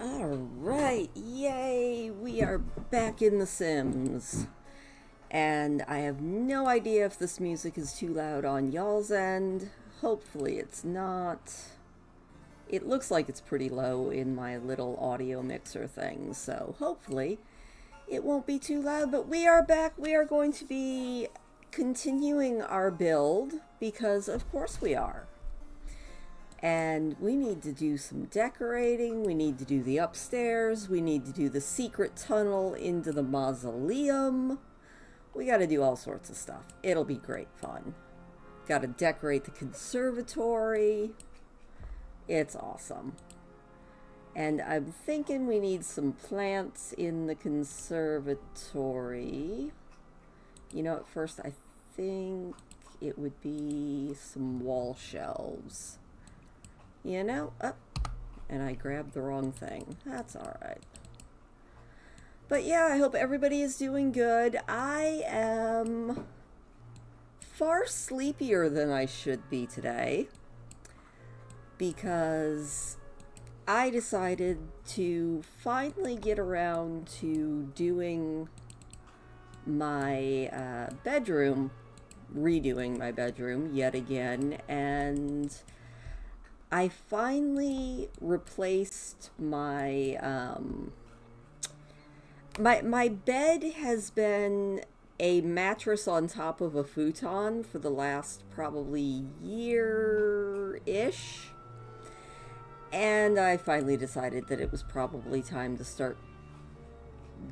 Alright, yay! We are back in The Sims. And I have no idea if this music is too loud on y'all's end. Hopefully it's not. It looks like it's pretty low in my little audio mixer thing, so hopefully it won't be too loud. But we are back. We are going to be continuing our build because, of course, we are. And we need to do some decorating, we need to do the upstairs, we need to do the secret tunnel into the mausoleum. We gotta do all sorts of stuff. It'll be great fun. Gotta decorate the conservatory. It's awesome. And I'm thinking we need some plants in the conservatory. You know, at first I think it would be some wall shelves. You know, and I grabbed the wrong thing. That's all right. But yeah, I hope everybody is doing good. I am far sleepier than I should be today because I decided to finally get around to doing my bedroom, redoing my bedroom yet again, and I finally replaced my my bed has been a mattress on top of a futon for the last probably year-ish. And I finally decided that it was probably time to start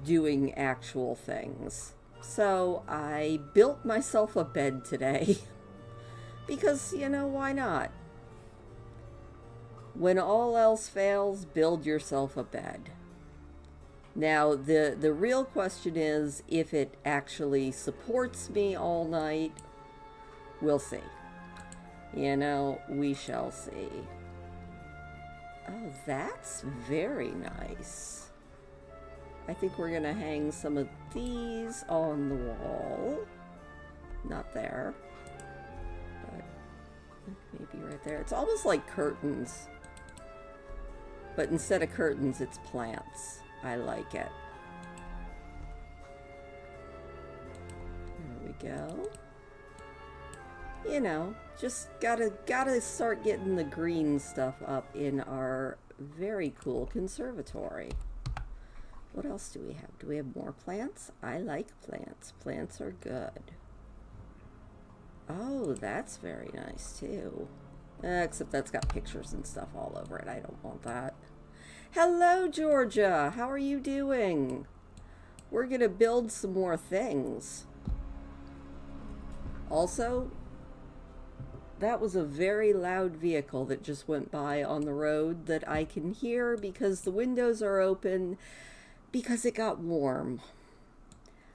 doing actual things. So I built myself a bed today because, you know, why not? When all else fails, build yourself a bed. Now, the real question is if it actually supports me all night. We'll see. You know, we shall see. Oh, that's very nice. I think we're going to hang some of these on the wall. Not there, but maybe right there. It's almost like curtains. But instead of curtains, it's plants. I like it. There we go. You know, just gotta start getting the green stuff up in our very cool conservatory. What else do we have? Do we have more plants? I like plants. Plants are good. Oh, that's very nice too. Except that's got pictures and stuff all over it. I don't want that. Hello, Georgia. How are you doing? We're going to build some more things. Also, that was a very loud vehicle that just went by on the road that I can hear because the windows are open because it got warm.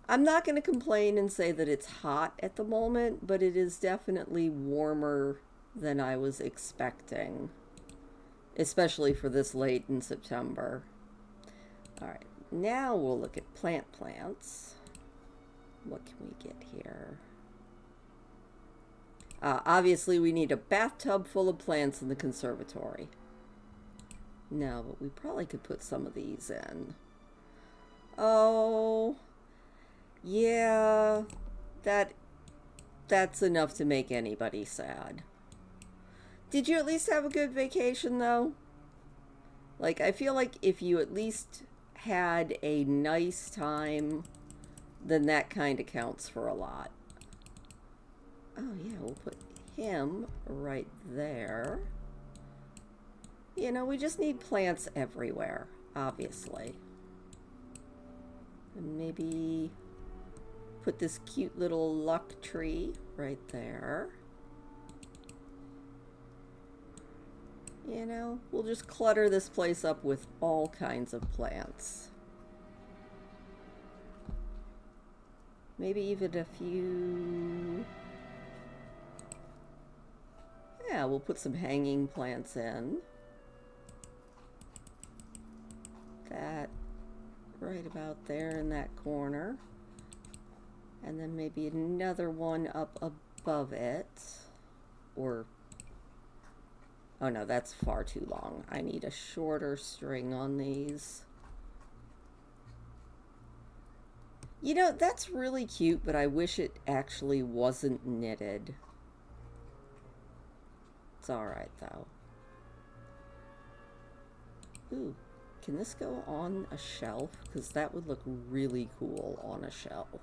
I'm not going to complain and say that it's hot at the moment, but it is definitely warmer than I was expecting, especially for this late in September. All right, now we'll look at plants. What can we get here? Obviously, we need a bathtub full of plants in the conservatory. No, but we probably could put some of these in. Oh, yeah, that's enough to make anybody sad. Did you at least have a good vacation, though? Like, I feel like if you at least had a nice time, then that kind of counts for a lot. Oh, yeah, we'll put him right there. You know, we just need plants everywhere, obviously. And maybe put this cute little luck tree right there. You know, we'll just clutter this place up with all kinds of plants. Maybe even a few... Yeah, we'll put some hanging plants in. That right about there in that corner. And then maybe another one up above it. Or Oh no, that's far too long. I need a shorter string on these. You know, that's really cute, but I wish it actually wasn't knitted. It's alright, though. Ooh, can this go on a shelf? Because that would look really cool on a shelf.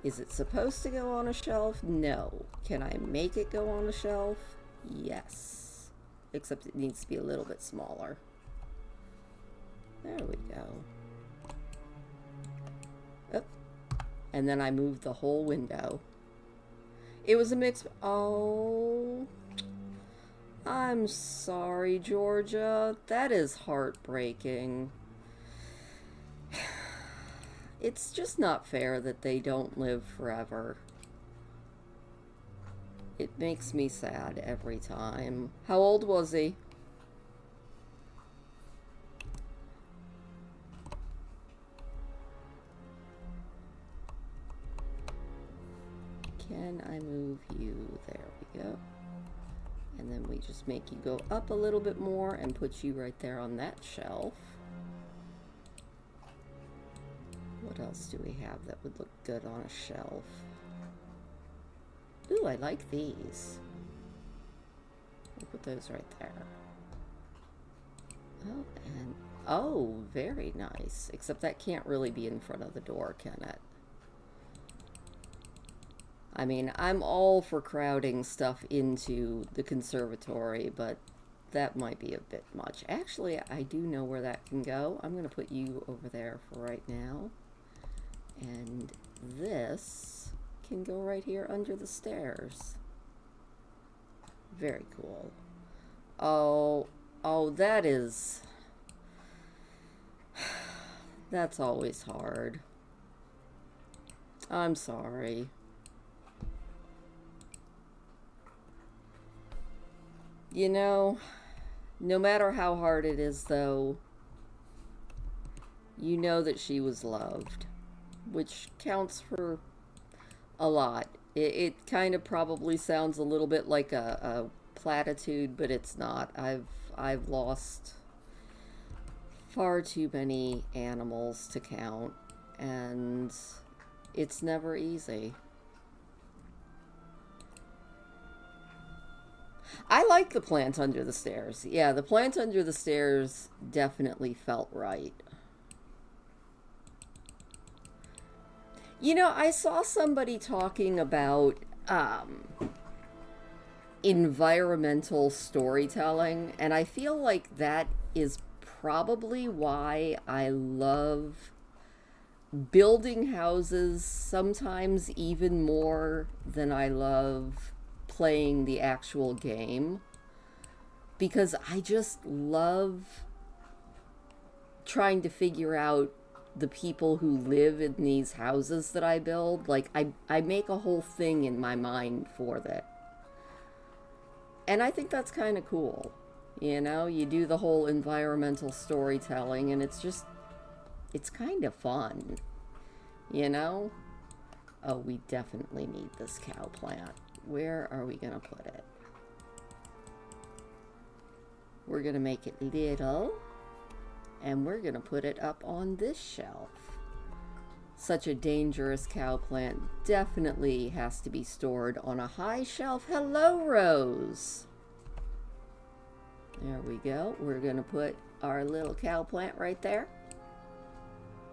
Is it supposed to go on a shelf? No. Can I make it go on a shelf? Yes. Except it needs to be a little bit smaller. There we go. Oh. And then I moved the whole window. It was a mix. Oh. I'm sorry, Georgia. That is heartbreaking. It's just not fair that they don't live forever. It makes me sad every time. How old was he? Can I move you? There we go. And then we just make you go up a little bit more and put you right there on that shelf. What else do we have that would look good on a shelf? Ooh, I like these. We'll put those right there. Oh, and oh, very nice. Except that can't really be in front of the door, can it? I mean, I'm all for crowding stuff into the conservatory, but that might be a bit much. Actually, I do know where that can go. I'm going to put you over there for right now. And this can go right here under the stairs. Very cool. Oh, that is... That's always hard. I'm sorry. You know, no matter how hard it is, though, you know that she was loved, which counts for a lot. It kind of probably sounds a little bit like a platitude, but it's not. I've lost far too many animals to count, and it's never easy. I like the plant under the stairs. Yeah, the plant under the stairs definitely felt right. You know, I saw somebody talking about environmental storytelling, and I feel like that is probably why I love building houses sometimes even more than I love playing the actual game, because I just love trying to figure out the people who live in these houses that I build. Like, I make a whole thing in my mind for that. And I think that's kind of cool. You know, you do the whole environmental storytelling, and it's kind of fun. You know? Oh, we definitely need this cow plant. Where are we going to put it? We're going to make it little, and we're going to put it up on this shelf. Such a dangerous cow plant definitely has to be stored on a high shelf. Hello, Rose. There we go. We're going to put our little cow plant right there.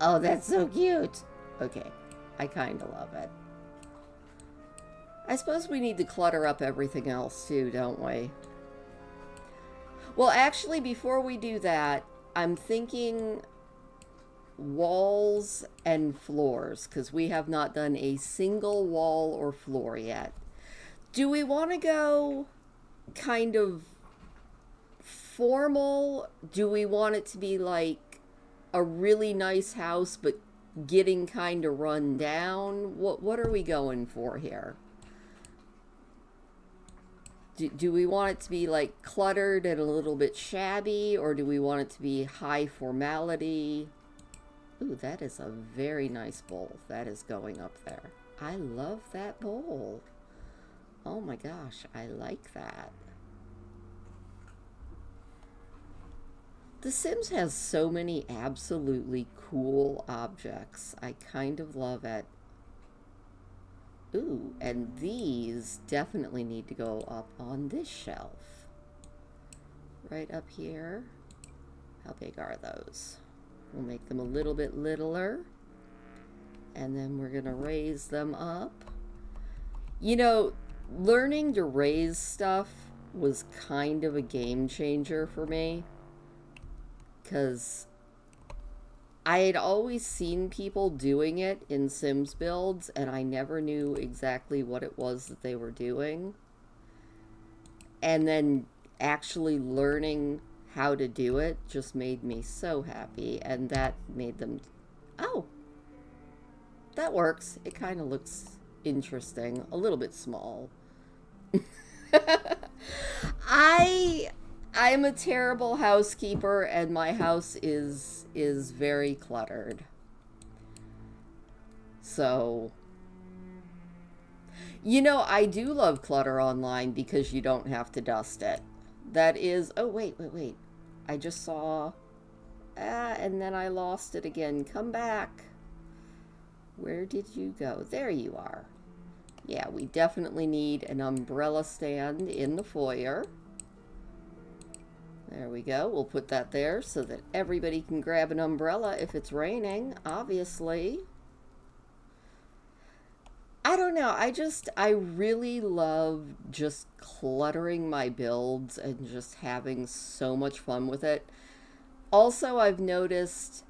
Oh, that's so cute. Okay, I kind of love it. I suppose we need to clutter up everything else too, don't we? Well, actually, before we do that, I'm thinking walls and floors, because we have not done a single wall or floor yet. Do we want to go kind of formal? Do we want it to be like a really nice house, but getting kind of run down? What are we going for here? Do we want it to be like cluttered and a little bit shabby, or do we want it to be high formality? Ooh, that is a very nice bowl that is going up there. I love that bowl. Oh my gosh, I like that. The Sims has so many absolutely cool objects. I kind of love it. Ooh, and these definitely need to go up on this shelf. Right up here. How big are those? We'll make them a little bit littler. And then we're gonna raise them up. You know, learning to raise stuff was kind of a game changer for me. Because I had always seen people doing it in Sims builds, and I never knew exactly what it was that they were doing. And then actually learning how to do it just made me so happy, and that made them... Oh! That works. It kind of looks interesting. A little bit small. I'm a terrible housekeeper, and my house is very cluttered. So, you know, I do love clutter online because you don't have to dust it. That is... Oh, wait. I just saw... and then I lost it again. Come back. Where did you go? There you are. Yeah, we definitely need an umbrella stand in the foyer. There we go. We'll put that there so that everybody can grab an umbrella if it's raining, obviously. I don't know. I really love just cluttering my builds and just having so much fun with it. Also, I've noticed,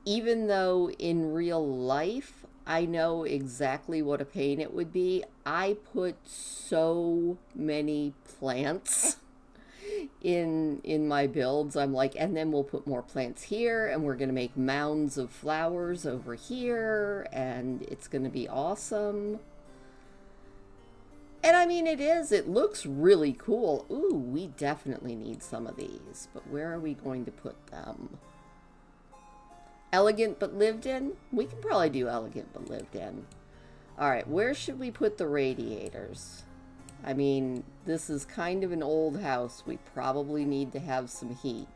even though in real life I know exactly what a pain it would be, I put so many plants in my builds. I'm like, and then we'll put more plants here, and we're gonna make mounds of flowers over here, and it's gonna be awesome. And I mean, it looks really cool. Ooh, we definitely need some of these, but where are we going to put them? Elegant but lived in? We can probably do elegant but lived in. Alright, where should we put the radiators? I mean, this is kind of an old house. We probably need to have some heat.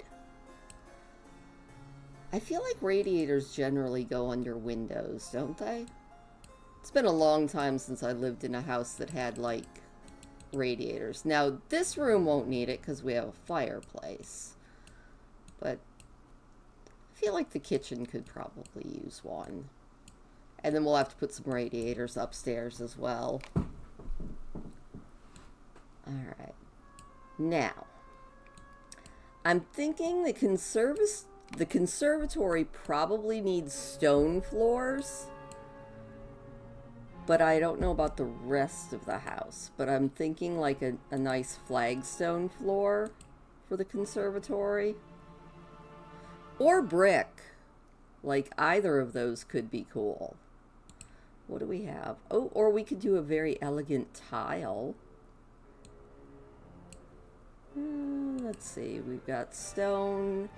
I feel like radiators generally go under windows, don't they? It's been a long time since I lived in a house that had, like, radiators. Now, this room won't need it because we have a fireplace. But I feel like the kitchen could probably use one. And then we'll have to put some radiators upstairs as well. Alright. Now, I'm thinking the conservatory probably needs stone floors. But I don't know about the rest of the house. But I'm thinking like a nice flagstone floor for the conservatory. Or brick. Like, either of those could be cool. What do we have? Oh, or we could do a very elegant tile. Let's see. We've got stone.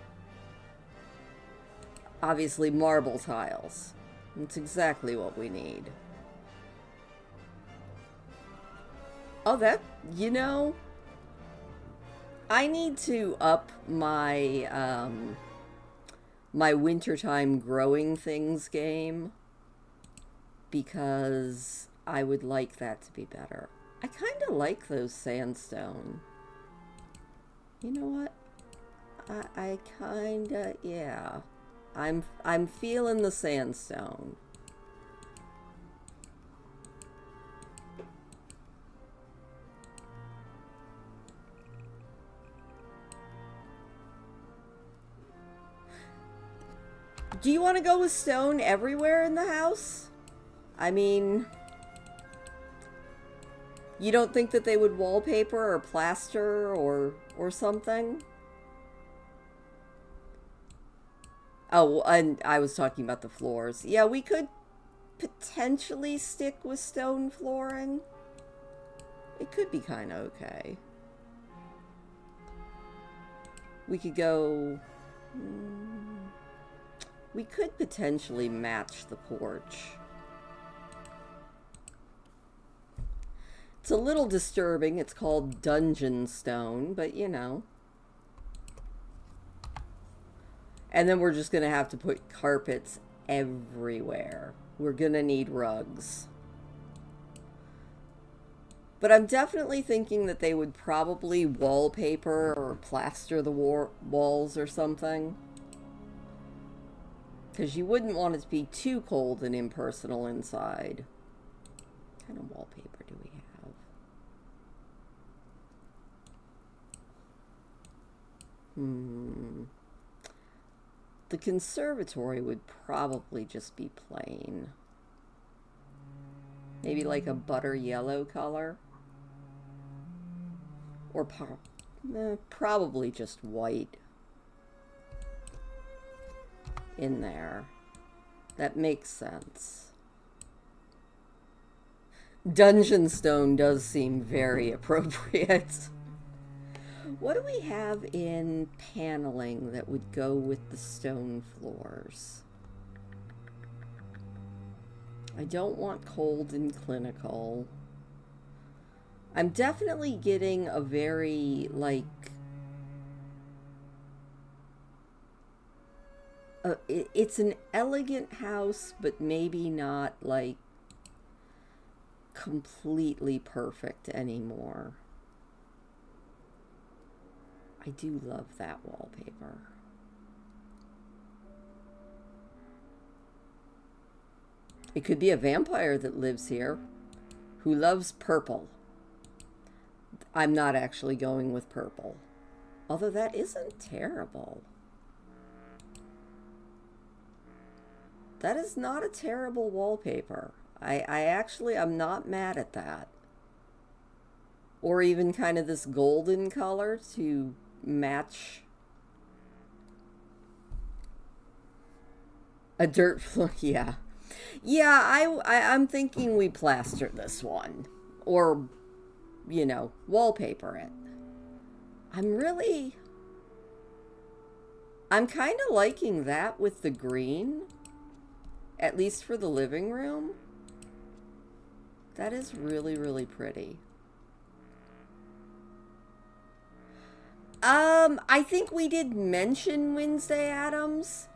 Obviously, marble tiles. That's exactly what we need. Oh, that... You know... I need to up my, my wintertime growing things game. Because I would like that to be better. I kind of like those sandstone. You know what? I kind of... Yeah. I'm feeling the sandstone. Do you want to go with stone everywhere in the house? I mean, you don't think that they would wallpaper or plaster or something? Oh, and I was talking about the floors. Yeah, we could potentially stick with stone flooring. It could be kind of okay. We could go... we could potentially match the porch. It's a little disturbing. It's called Dungeon Stone, but you know. And then we're just going to have to put carpets everywhere. We're going to need rugs. But I'm definitely thinking that they would probably wallpaper or plaster the walls or something. Because you wouldn't want it to be too cold and impersonal inside. What kind of wallpaper do we have? The conservatory would probably just be plain. Maybe like a butter yellow color. Or probably just white in there. That makes sense. Dungeon Stone does seem very appropriate. What do we have in paneling that would go with the stone floors? I don't want cold and clinical. I'm definitely getting a very, like, it's an elegant house, but maybe not, like, completely perfect anymore. I do love that wallpaper. It could be a vampire that lives here who loves purple. I'm not actually going with purple. Although that isn't terrible. That is not a terrible wallpaper. I'm not mad at that. Or even kind of this golden color to match a dirt floor. Yeah. Yeah, I'm thinking we plaster this one. Or, you know, wallpaper it. I'm kind of liking that with the green. At least for the living room. That is really, really pretty. I think we did mention Wednesday Addams.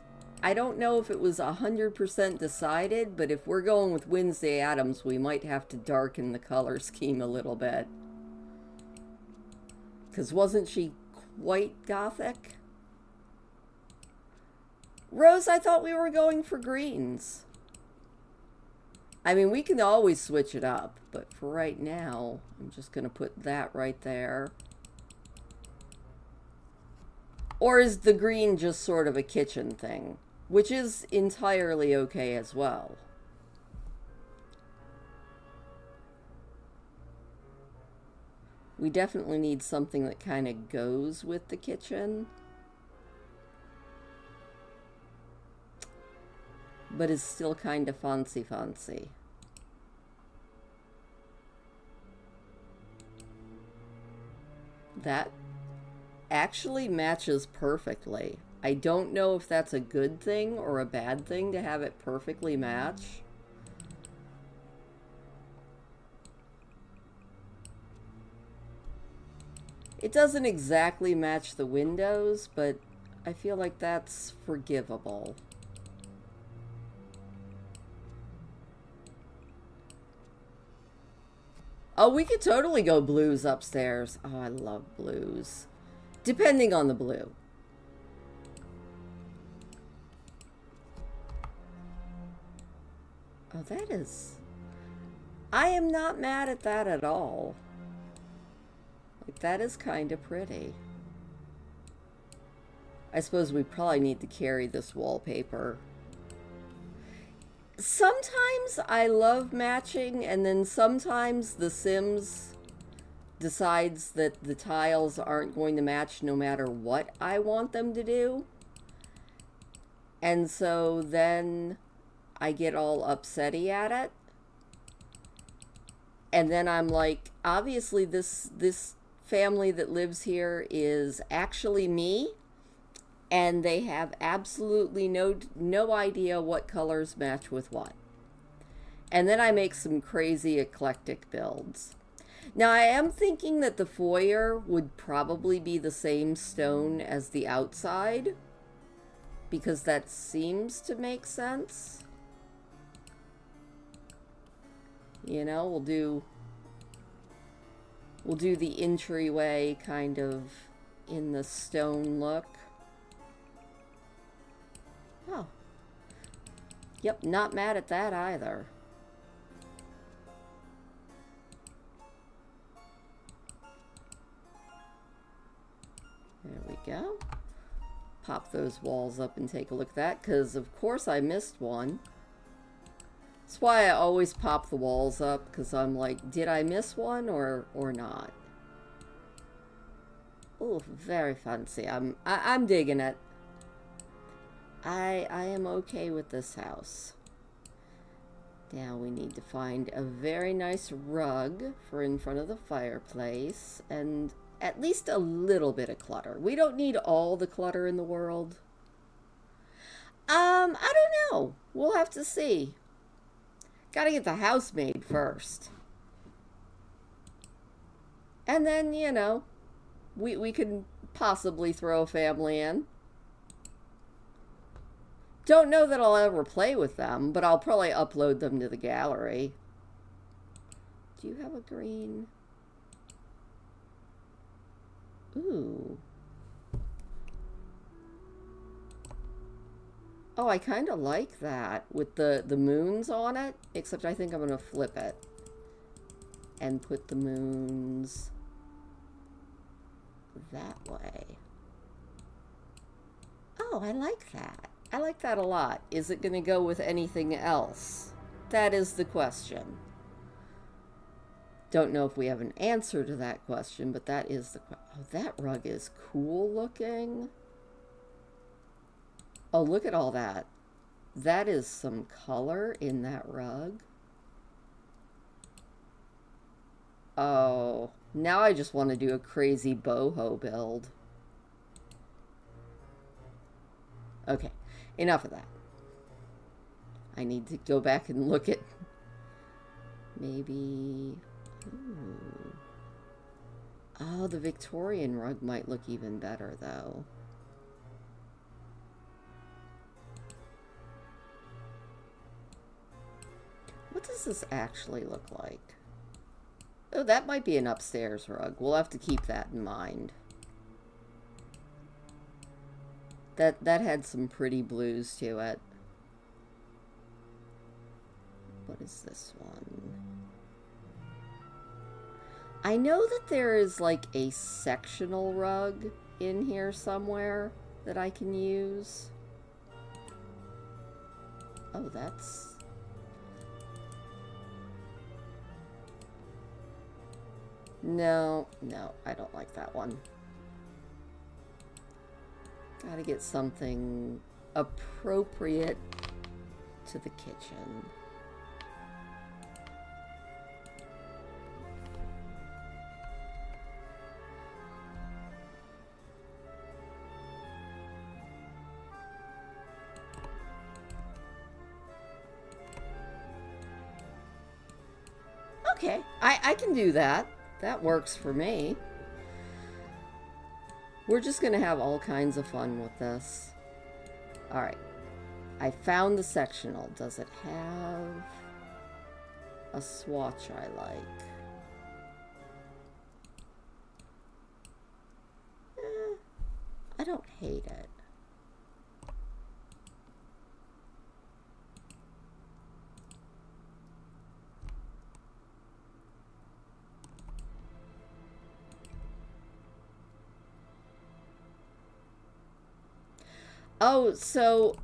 I don't know if it was 100% decided, but if we're going with Wednesday Addams, we might have to darken the color scheme a little bit. Because wasn't she quite gothic? Rose, I thought we were going for greens. I mean, we can always switch it up, but for right now, I'm just going to put that right there. Or is the green just sort of a kitchen thing? Which is entirely okay as well. We definitely need something that kind of goes with the kitchen. But is still kind of fancy. That actually matches perfectly. I don't know if that's a good thing or a bad thing to have it perfectly match. It doesn't exactly match the windows, but I feel like that's forgivable. Oh, we could totally go blues upstairs. Oh, I love blues. Depending on the blue. Oh, that is... I am not mad at that at all. Like, that is kind of pretty. I suppose we probably need to carry this wallpaper. Sometimes I love matching, and then sometimes The Sims decides that the tiles aren't going to match no matter what I want them to do. And so then I get all upsetty at it. And then I'm like, obviously this family that lives here is actually me. And they have absolutely no idea what colors match with what. And then I make some crazy eclectic builds. Now, I am thinking that the foyer would probably be the same stone as the outside, because that seems to make sense. You know, we'll do the entryway kind of in the stone look. Oh. Yep, not mad at that either. There we go. Pop those walls up and take a look at that, because of course I missed one. That's why I always pop the walls up, because I'm like, did I miss one or not? Oh, very fancy. I'm digging it. I am okay with this house. Now we need to find a very nice rug for in front of the fireplace, and at least a little bit of clutter. We don't need all the clutter in the world. I don't know. We'll have to see. Gotta get the house made first. And then, you know, we could possibly throw a family in. Don't know that I'll ever play with them, but I'll probably upload them to the gallery. Do you have a green? Ooh. Oh, I kind of like that with the moons on it, except I think I'm going to flip it and put the moons that way. Oh, I like that. I like that a lot. Is it going to go with anything else? That is the question. Don't know if we have an answer to that question, but that is the question. Oh, that rug is cool looking. Oh, look at all that. That is some color in that rug. Oh, now I just want to do a crazy boho build. Okay, enough of that. I need to go back and look at maybe... Ooh. Oh, the Victorian rug might look even better, though. What does this actually look like? Oh, that might be an upstairs rug. We'll have to keep that in mind. That had some pretty blues to it. What is this one? I know that there is like a sectional rug in here somewhere that I can use. Oh, that's... No, I don't like that one. Gotta get something appropriate to the kitchen. Okay, I can do that. That works for me. We're just going to have all kinds of fun with this. All right. I found the sectional. Does it have a swatch I like? I don't hate it. Oh, so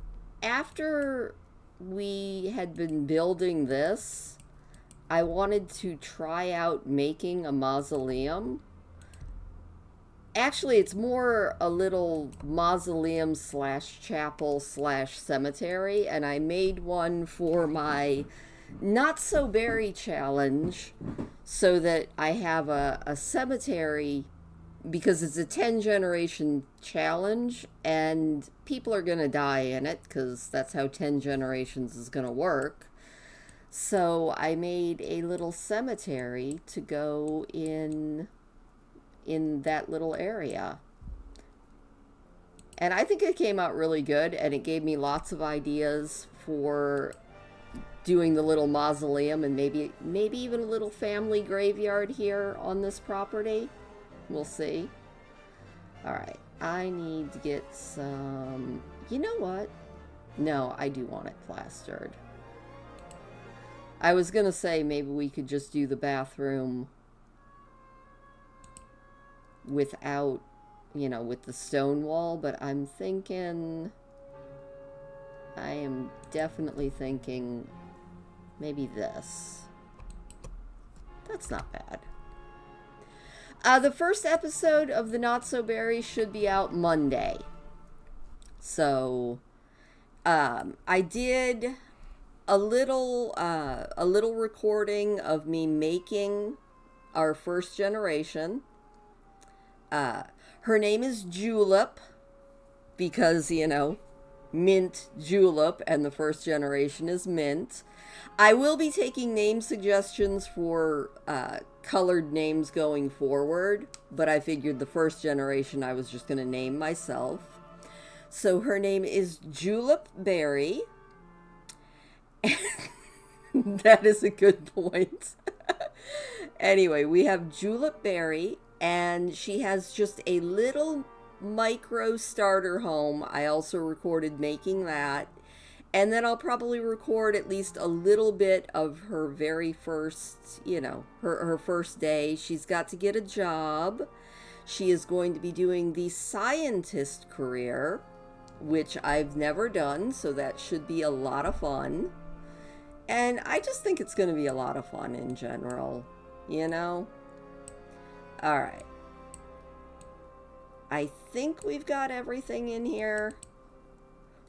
after we had been building this, I wanted to try out making a mausoleum. Actually, it's more a little mausoleum slash chapel slash cemetery, and I made one for my not so berry challenge so that I have a cemetery, because it's a 10 generation challenge and people are going to die in it because that's how 10 generations is going to work. So I made a little cemetery to go in that little area. And I think it came out really good, and it gave me lots of ideas for doing the little mausoleum, and maybe even a little family graveyard here on this property. We'll see. All right, I need to get some. You know what? No, I do want it plastered. I was gonna say maybe we could just do the bathroom without, with the stone wall, but I'm thinking, I am definitely thinking maybe this. That's not bad. The first episode of the Not So Berry should be out Monday. So, I did a little recording of me making our first generation. Her name is Julep because, mint julep, and the first generation is mint. I will be taking name suggestions for colored names going forward, but I figured the first generation I was just going to name myself. So her name is Julep Berry. That is a good point. Anyway, we have Julep Berry, and she has just a little micro starter home. I also recorded making that. And then I'll probably record at least a little bit of her very first, her first day. She's got to get a job. She is going to be doing the scientist career, which I've never done, so that should be a lot of fun. And I just think it's going to be a lot of fun in general, All right. I think we've got everything in here.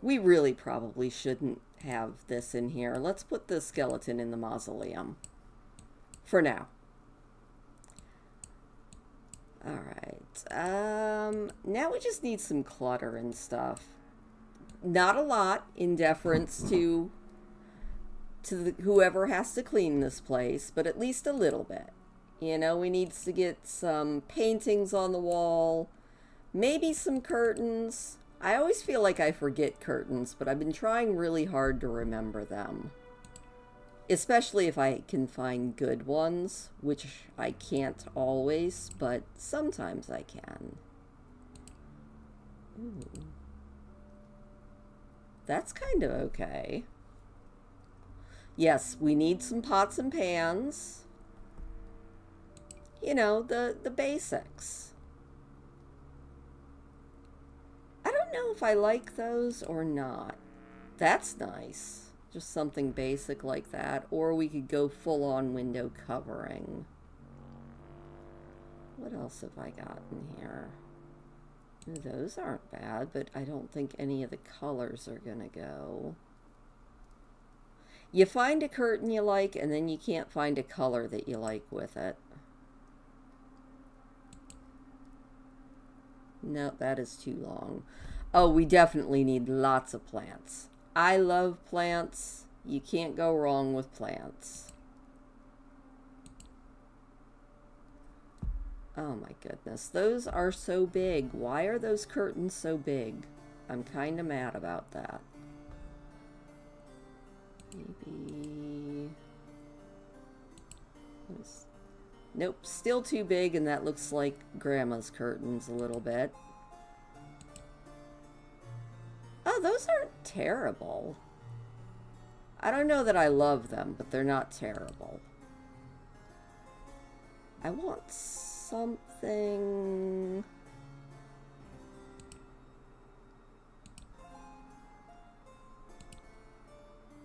We really probably shouldn't have this in here. Let's put the skeleton in the mausoleum. For now. Alright. Now we just need some clutter and stuff. Not a lot, in deference to whoever has to clean this place, but at least a little bit. We need to get some paintings on the wall. Maybe some curtains. I always feel like I forget curtains, but I've been trying really hard to remember them. Especially if I can find good ones, which I can't always, but sometimes I can. Ooh. That's kind of okay. Yes, we need some pots and pans. The basics. I don't know if I like those or not. That's nice. Just something basic like that. Or we could go full on window covering. What else have I got in here? Those aren't bad, but I don't think any of the colors are gonna go. You find a curtain you like, and then you can't find a color that you like with it. No, that is too long. Oh, we definitely need lots of plants. I love plants. You can't go wrong with plants. Oh my goodness. Those are so big. Why are those curtains so big? I'm kind of mad about that. Maybe... Nope, still too big, and that looks like Grandma's curtains a little bit. Oh, those aren't terrible. I don't know that I love them, but they're not terrible. I want something...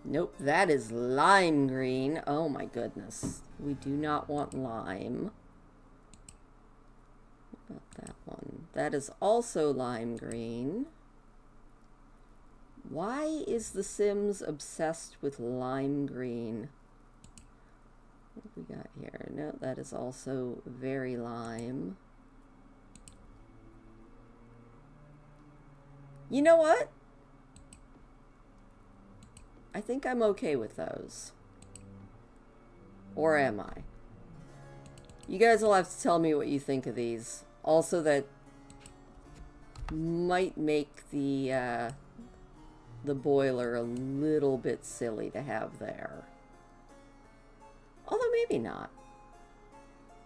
Nope, that is lime green. Oh my goodness. We do not want lime. What about that one? That is also lime green. Why is The Sims obsessed with lime green? What have we got here? No, that is also very lime. You know what? I think I'm okay with those. Or am I? You guys will have to tell me what you think of these. Also, that might make the boiler a little bit silly to have there. Although maybe not.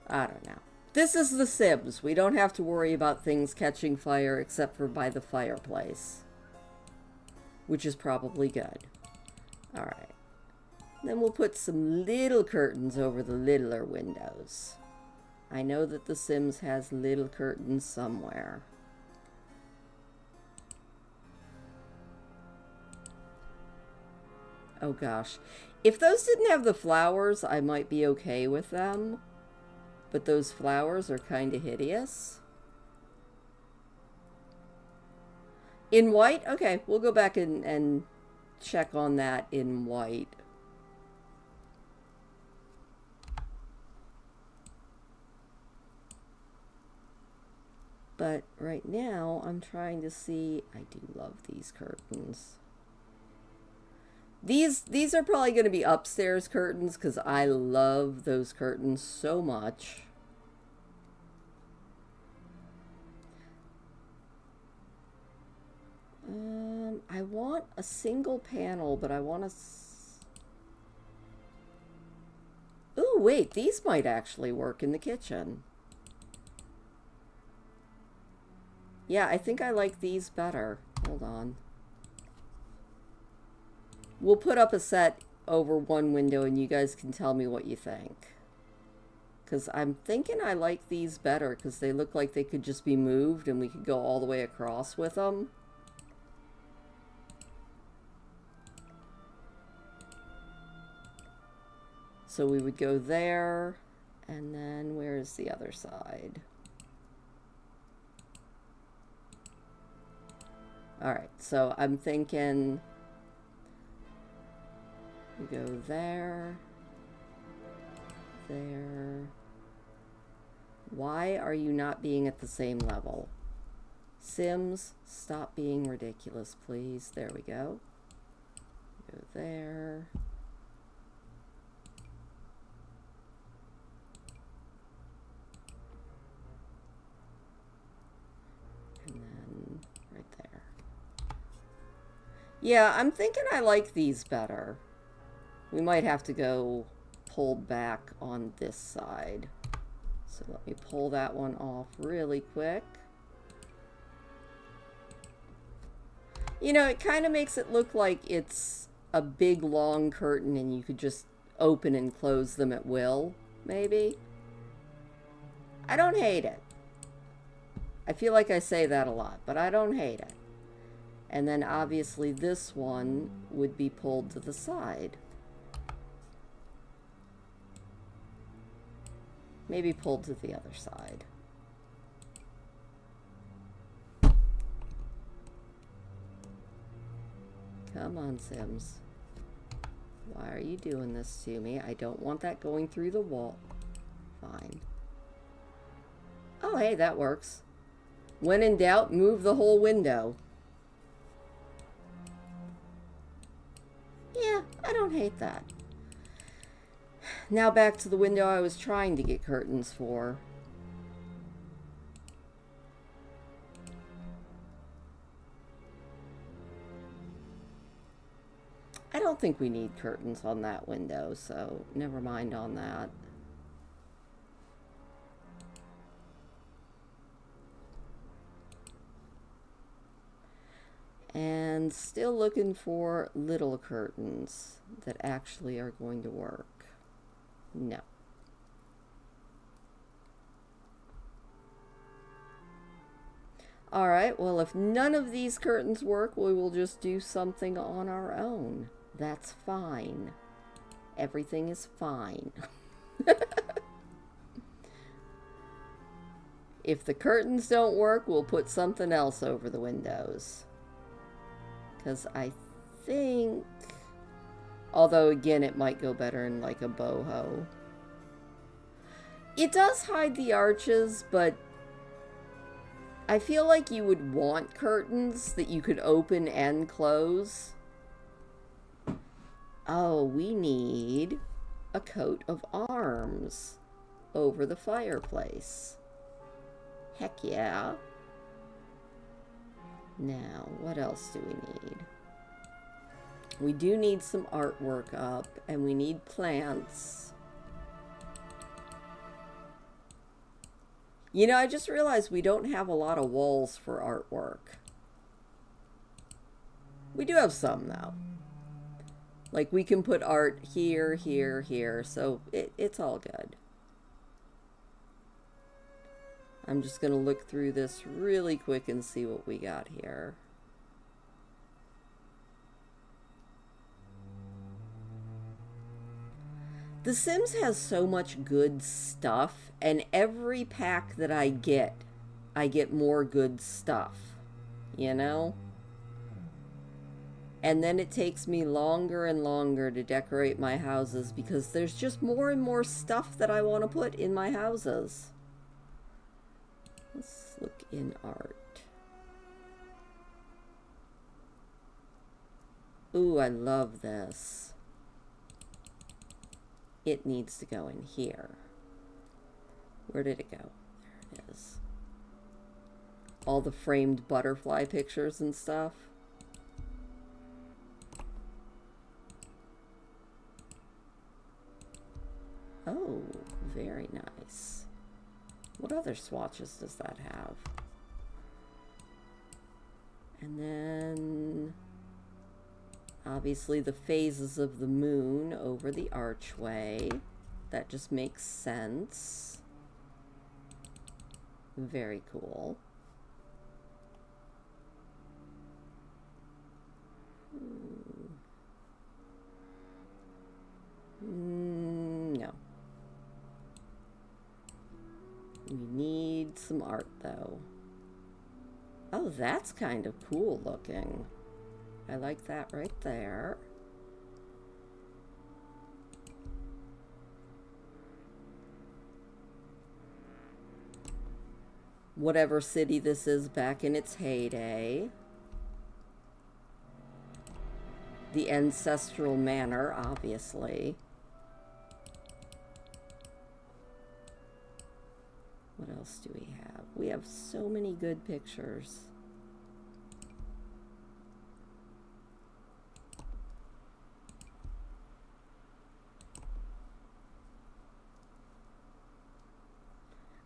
I don't know. This is The Sims. We don't have to worry about things catching fire except for by the fireplace. Which is probably good. Alright. Then we'll put some little curtains over the littler windows. I know that The Sims has little curtains somewhere. Oh gosh. If those didn't have the flowers, I might be okay with them. But those flowers are kind of hideous. In white? Okay, we'll go back and check on that in white. But right now, I'm trying to see... I do love these curtains. These are probably going to be upstairs curtains because I love those curtains so much. I want a single panel, but I want to... Ooh, wait, these might actually work in the kitchen. Yeah, I think I like these better. Hold on. We'll put up a set over one window and you guys can tell me what you think. Because I'm thinking I like these better because they look like they could just be moved and we could go all the way across with them. So we would go there, and then where's the other side? Alright, so I'm thinking we go there, there. Why are you not being at the same level? Sims, stop being ridiculous, please. There we go. Go there. Yeah, I'm thinking I like these better. We might have to go pulled back on this side. So let me pull that one off really quick. You know, it kind of makes it look like it's a big long curtain and you could just open and close them at will, maybe. I don't hate it. I feel like I say that a lot, but I don't hate it. And then obviously this one would be pulled to the side. Maybe pulled to the other side. Come on, Sims. Why are you doing this to me? I don't want that going through the wall. Fine. Oh, hey, that works. When in doubt, move the whole window. Yeah, I don't hate that. Now back to the window I was trying to get curtains for. I don't think we need curtains on that window, so never mind on that. And still looking for little curtains that actually are going to work. No. Alright, well if none of these curtains work, we will just do something on our own. That's fine. Everything is fine. If the curtains don't work, we'll put something else over the windows. Because I think... Although, again, it might go better in, like, a boho. It does hide the arches, but... I feel like you would want curtains that you could open and close. Oh, we need a coat of arms over the fireplace. Heck yeah. Now, what else do we need? We do need some artwork up, and we need plants. You know, I just realized we don't have a lot of walls for artwork. We do have some, though. Like, we can put art here, here, here, so it's all good. I'm just going to look through this really quick and see what we got here. The Sims has so much good stuff, and every pack that I get more good stuff, you know? And then it takes me longer and longer to decorate my houses because there's just more and more stuff that I want to put in my houses. Let's look in art. Ooh, I love this. It needs to go in here. Where did it go? There it is. All the framed butterfly pictures and stuff. Oh, very nice. What other swatches does that have? And then obviously the phases of the moon over the archway. That just makes sense. Very cool. No. We need some art, though. Oh, that's kind of cool looking. I like that right there. Whatever city this is back in its heyday. The ancestral manor, obviously. What else do we have? We have so many good pictures.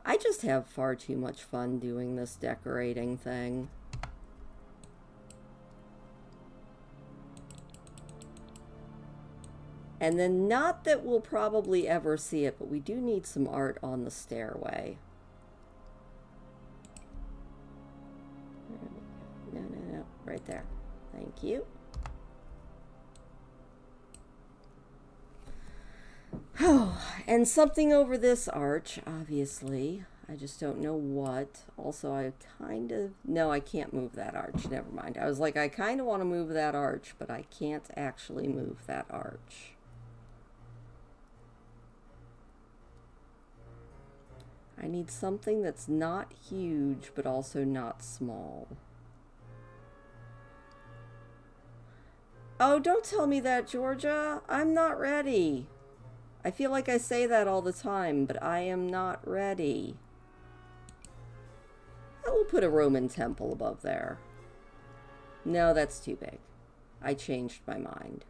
I just have far too much fun doing this decorating thing. And then, not that we'll probably ever see it, but we do need some art on the stairway. No, right there. Thank you. Oh, and something over this arch, obviously. I just don't know what. Also, I kind of... No, I can't move that arch. Never mind. I was like, I kind of want to move that arch, but I can't actually move that arch. I need something that's not huge, but also not small. Oh, don't tell me that, Georgia. I'm not ready. I feel like I say that all the time, but I am not ready. I will put a Roman temple above there. No, that's too big. I changed my mind.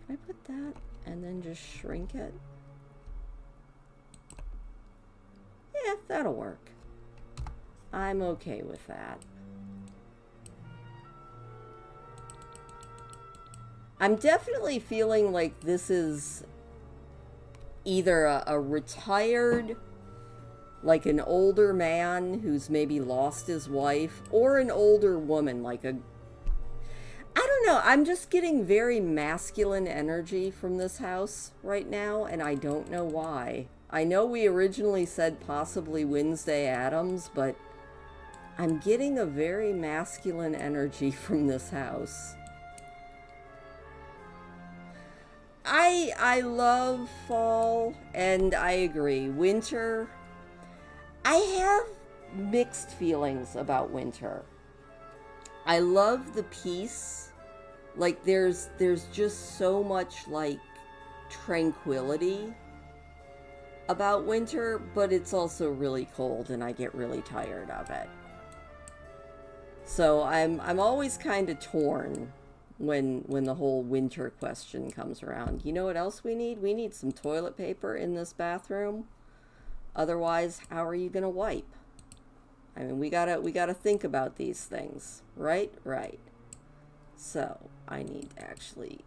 Can I put that and then just shrink it? Yeah, that'll work. I'm okay with that. I'm definitely feeling like this is either a retired, like an older man who's maybe lost his wife, or an older woman, like a... I don't know, I'm just getting very masculine energy from this house right now, and I don't know why. I know we originally said possibly Wednesday Addams, but I'm getting a very masculine energy from this house. I love fall, and I agree. Winter, I have mixed feelings about winter. I love the peace Like there's just so much like tranquility about winter, but it's also really cold and I get really tired of it. So I'm always kind of torn when the whole winter question comes around. You know what else we need? We need some toilet paper in this bathroom. Otherwise, how are you going to wipe? I mean, we gotta think about these things, right? Right. So I need to actually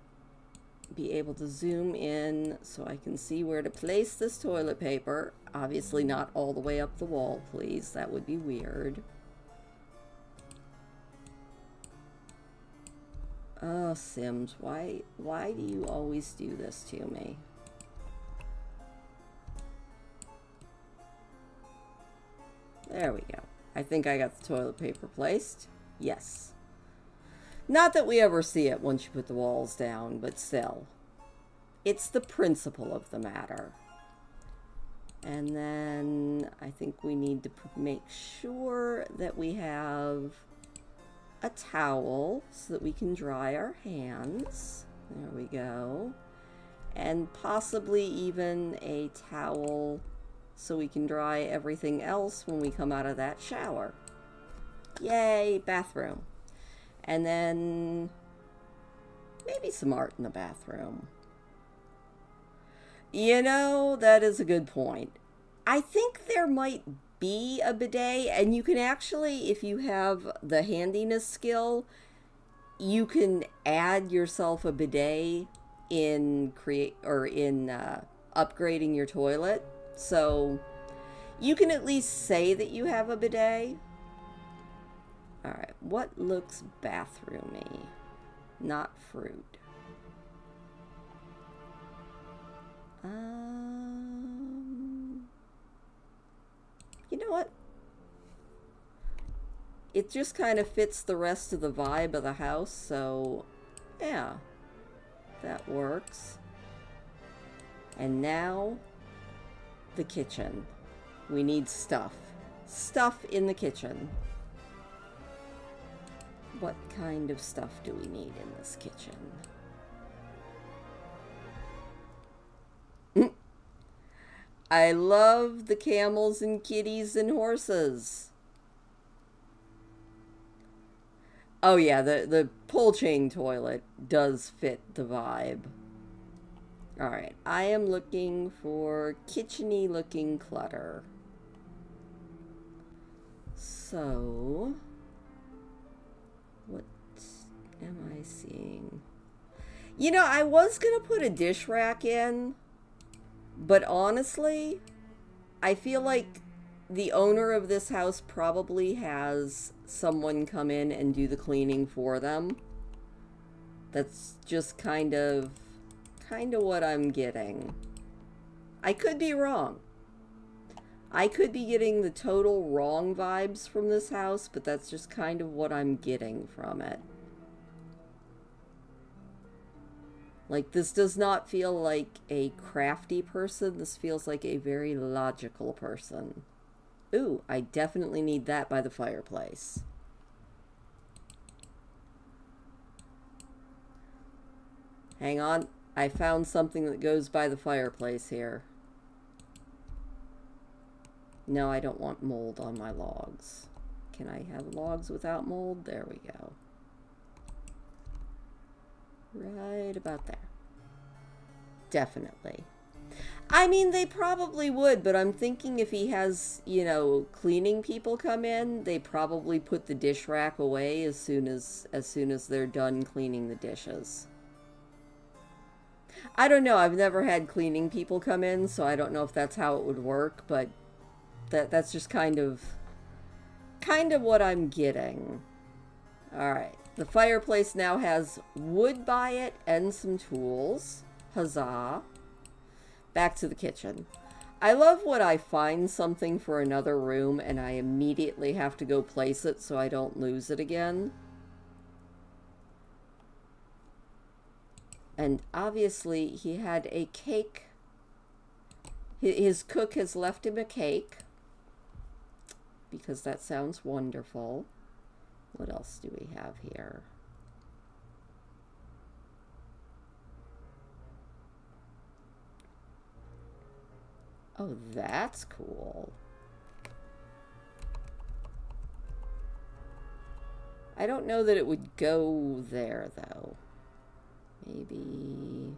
be able to zoom in so I can see where to place this toilet paper. Obviously not all the way up the wall, please. That would be weird. Oh, Sims, why do you always do this to me? There we go. I think I got the toilet paper placed. Yes. Not that we ever see it once you put the walls down, but still. It's the principle of the matter. And then I think we need to make sure that we have a towel so that we can dry our hands. There we go. And possibly even a towel so we can dry everything else when we come out of that shower. Yay, bathroom. And then maybe some art in the bathroom. You know, that is a good point. I think there might be a bidet, and you can actually, if you have the handiness skill, you can add yourself a bidet in upgrading your toilet. So you can at least say that you have a bidet. All right, what looks bathroomy? Not fruit. You know what? It just kind of fits the rest of the vibe of the house, so yeah, that works. And now, the kitchen. We need stuff. Stuff in the kitchen. What kind of stuff do we need in this kitchen? I love the camels and kitties and horses. Oh yeah, the pull chain toilet does fit the vibe. Alright, I am looking for kitchen-y looking clutter. So, what am I seeing? You know, I was gonna put a dish rack in, but honestly, I feel like the owner of this house probably has someone come in and do the cleaning for them. That's just kind of what I'm getting. I could be wrong. I could be getting the total wrong vibes from this house, but that's just kind of what I'm getting from it. Like, this does not feel like a crafty person. This feels like a very logical person. Ooh, I definitely need that by the fireplace. Hang on. I found something that goes by the fireplace here. No, I don't want mold on my logs. Can I have logs without mold? There we go. Right about there. Definitely. I mean, they probably would, but I'm thinking if he has, you know, cleaning people come in, they probably put the dish rack away as soon as they're done cleaning the dishes. I don't know. I've never had cleaning people come in, so I don't know if that's how it would work, but that's just kind of what I'm getting. All right. The fireplace now has wood by it and some tools. Huzzah. Back to the kitchen. I love when I find something for another room and I immediately have to go place it so I don't lose it again. And obviously he had a cake. His cook has left him a cake because that sounds wonderful. What else do we have here? Oh, that's cool. I don't know that it would go there, though. Maybe...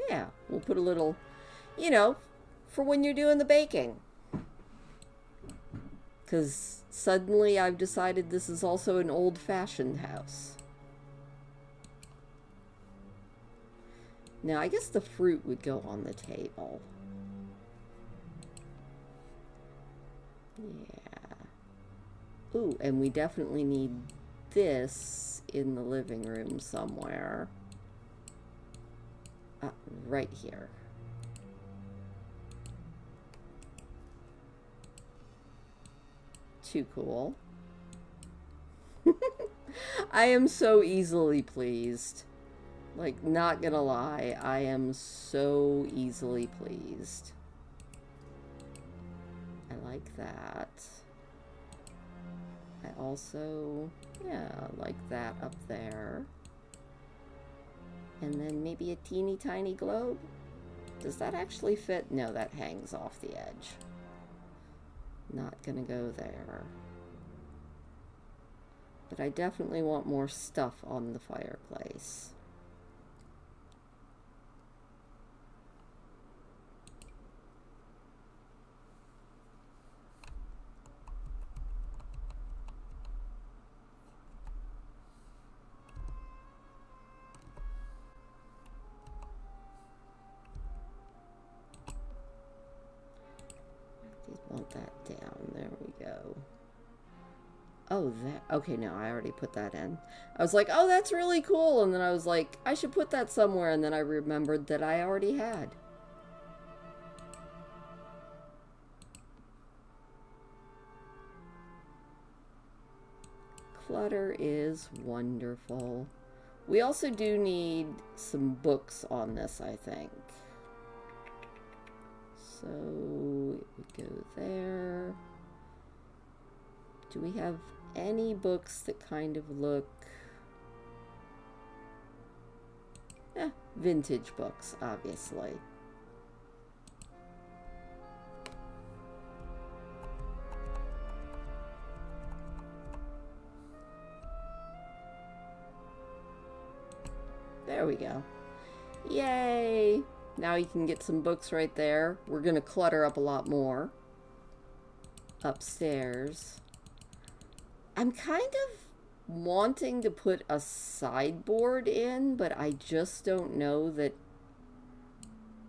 Yeah, we'll put a little, you know, for when you're doing the baking. Because suddenly I've decided this is also an old-fashioned house. Now, I guess the fruit would go on the table. Yeah. Ooh, and we definitely need this in the living room somewhere. Right here. Too cool. I am so easily pleased. Like, not gonna lie, I am so easily pleased. I like that. I also, yeah, like that up there. And then maybe a teeny tiny globe. Does that actually fit? No, that hangs off the edge. Not gonna go there. But I definitely want more stuff on the fireplace. Want that down. There we go. Oh, that... Okay, no, I already put that in. I was like, oh, that's really cool. And then I was like, I should put that somewhere. And then I remembered that I already had. Clutter is wonderful. We also do need some books on this, I think. So it would go there. Do we have any books that kind of look... vintage books, obviously. There we go. Yay! Now you can get some books right there. We're going to clutter up a lot more. Upstairs. I'm kind of wanting to put a sideboard in, but I just don't know that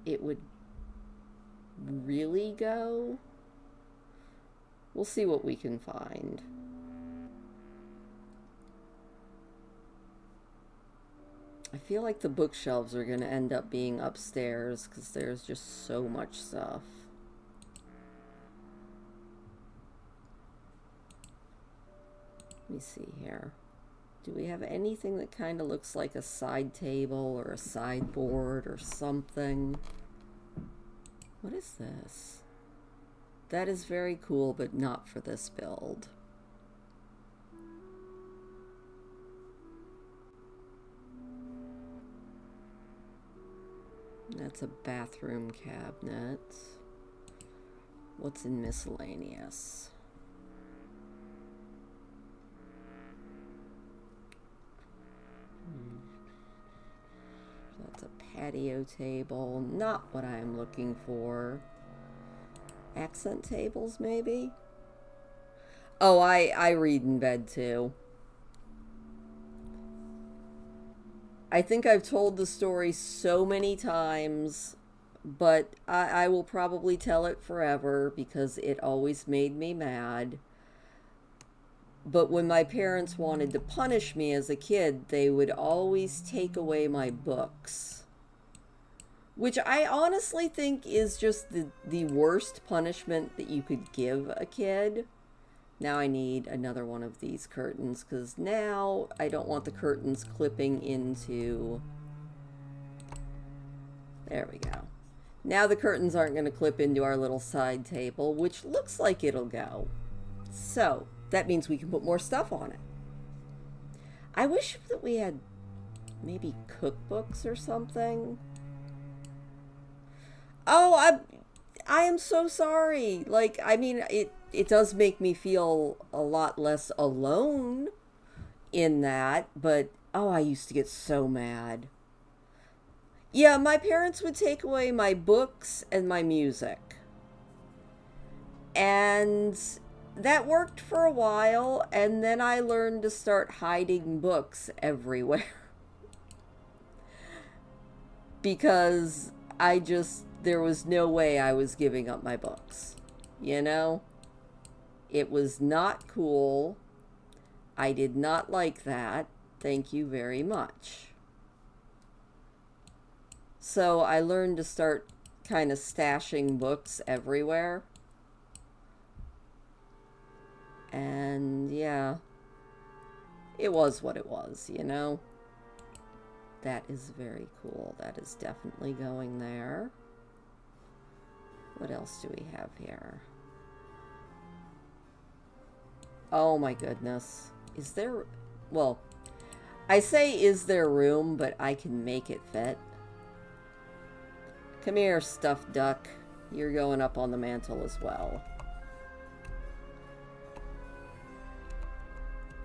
it would really go. We'll see what we can find. I feel like the bookshelves are going to end up being upstairs because there's just so much stuff. Let me see here. Do we have anything that kind of looks like a side table or a sideboard or something? What is this? That is very cool, but not for this build. That's a bathroom cabinet. What's in miscellaneous? That's a patio table. Not what I'm looking for. Accent tables, maybe? Oh, I read in bed too. I think I've told the story so many times, but I will probably tell it forever because it always made me mad. But when my parents wanted to punish me as a kid, they would always take away my books. Which I honestly think is just the worst punishment that you could give a kid. Now I need another one of these curtains because now I don't want the curtains clipping into... There we go. Now the curtains aren't going to clip into our little side table, which looks like it'll go. So that means we can put more stuff on it. I wish that we had maybe cookbooks or something. Oh, I am so sorry. Like, I mean, it does make me feel a lot less alone in that, but oh, I used to get so mad. Yeah, my parents would take away my books and my music. And that worked for a while, and then I learned to start hiding books everywhere because there was no way I was giving up my books. You know? It was not cool. I did not like that. Thank you very much. So I learned to start kind of stashing books everywhere. And yeah, it was what it was, you know? That is very cool. That is definitely going there. What else do we have here? Oh my goodness. Is there... Well, I say is there room, but I can make it fit. Come here, stuffed duck. You're going up on the mantle as well.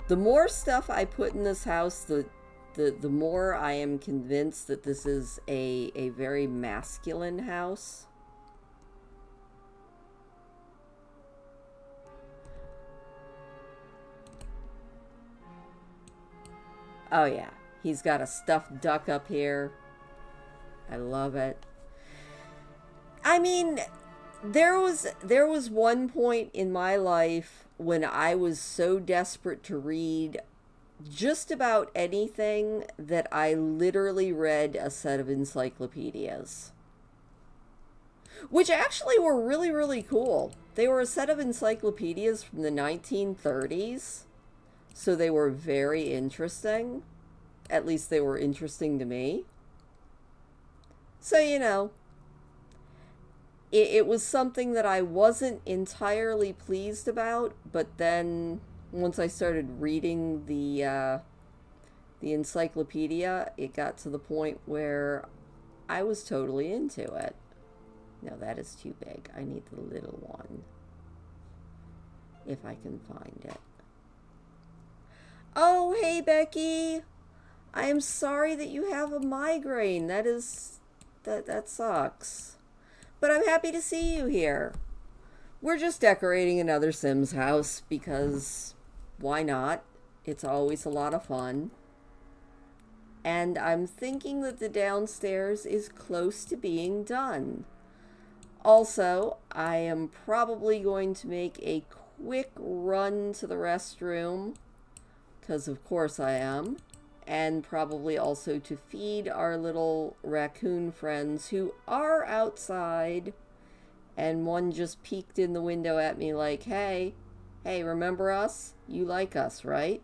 The more stuff I put in this house, the more I am convinced that this is a very masculine house. Oh yeah, he's got a stuffed duck up here. I love it. I mean, there was one point in my life when I was so desperate to read just about anything that I literally read a set of encyclopedias. Which actually were really, really cool. They were a set of encyclopedias from the 1930s. So they were very interesting. At least they were interesting to me. So, you know, it was something that I wasn't entirely pleased about, but then once I started reading the encyclopedia, it got to the point where I was totally into it. No, that is too big. I need the little one, if I can find it. Oh, hey, Becky. I am sorry that you have a migraine. That sucks. But I'm happy to see you here. We're just decorating another Sims house because why not? It's always a lot of fun. And I'm thinking that the downstairs is close to being done. Also, I am probably going to make a quick run to the restroom, because of course I am, and probably also to feed our little raccoon friends who are outside, and one just peeked in the window at me like, hey, remember us? You like us, right?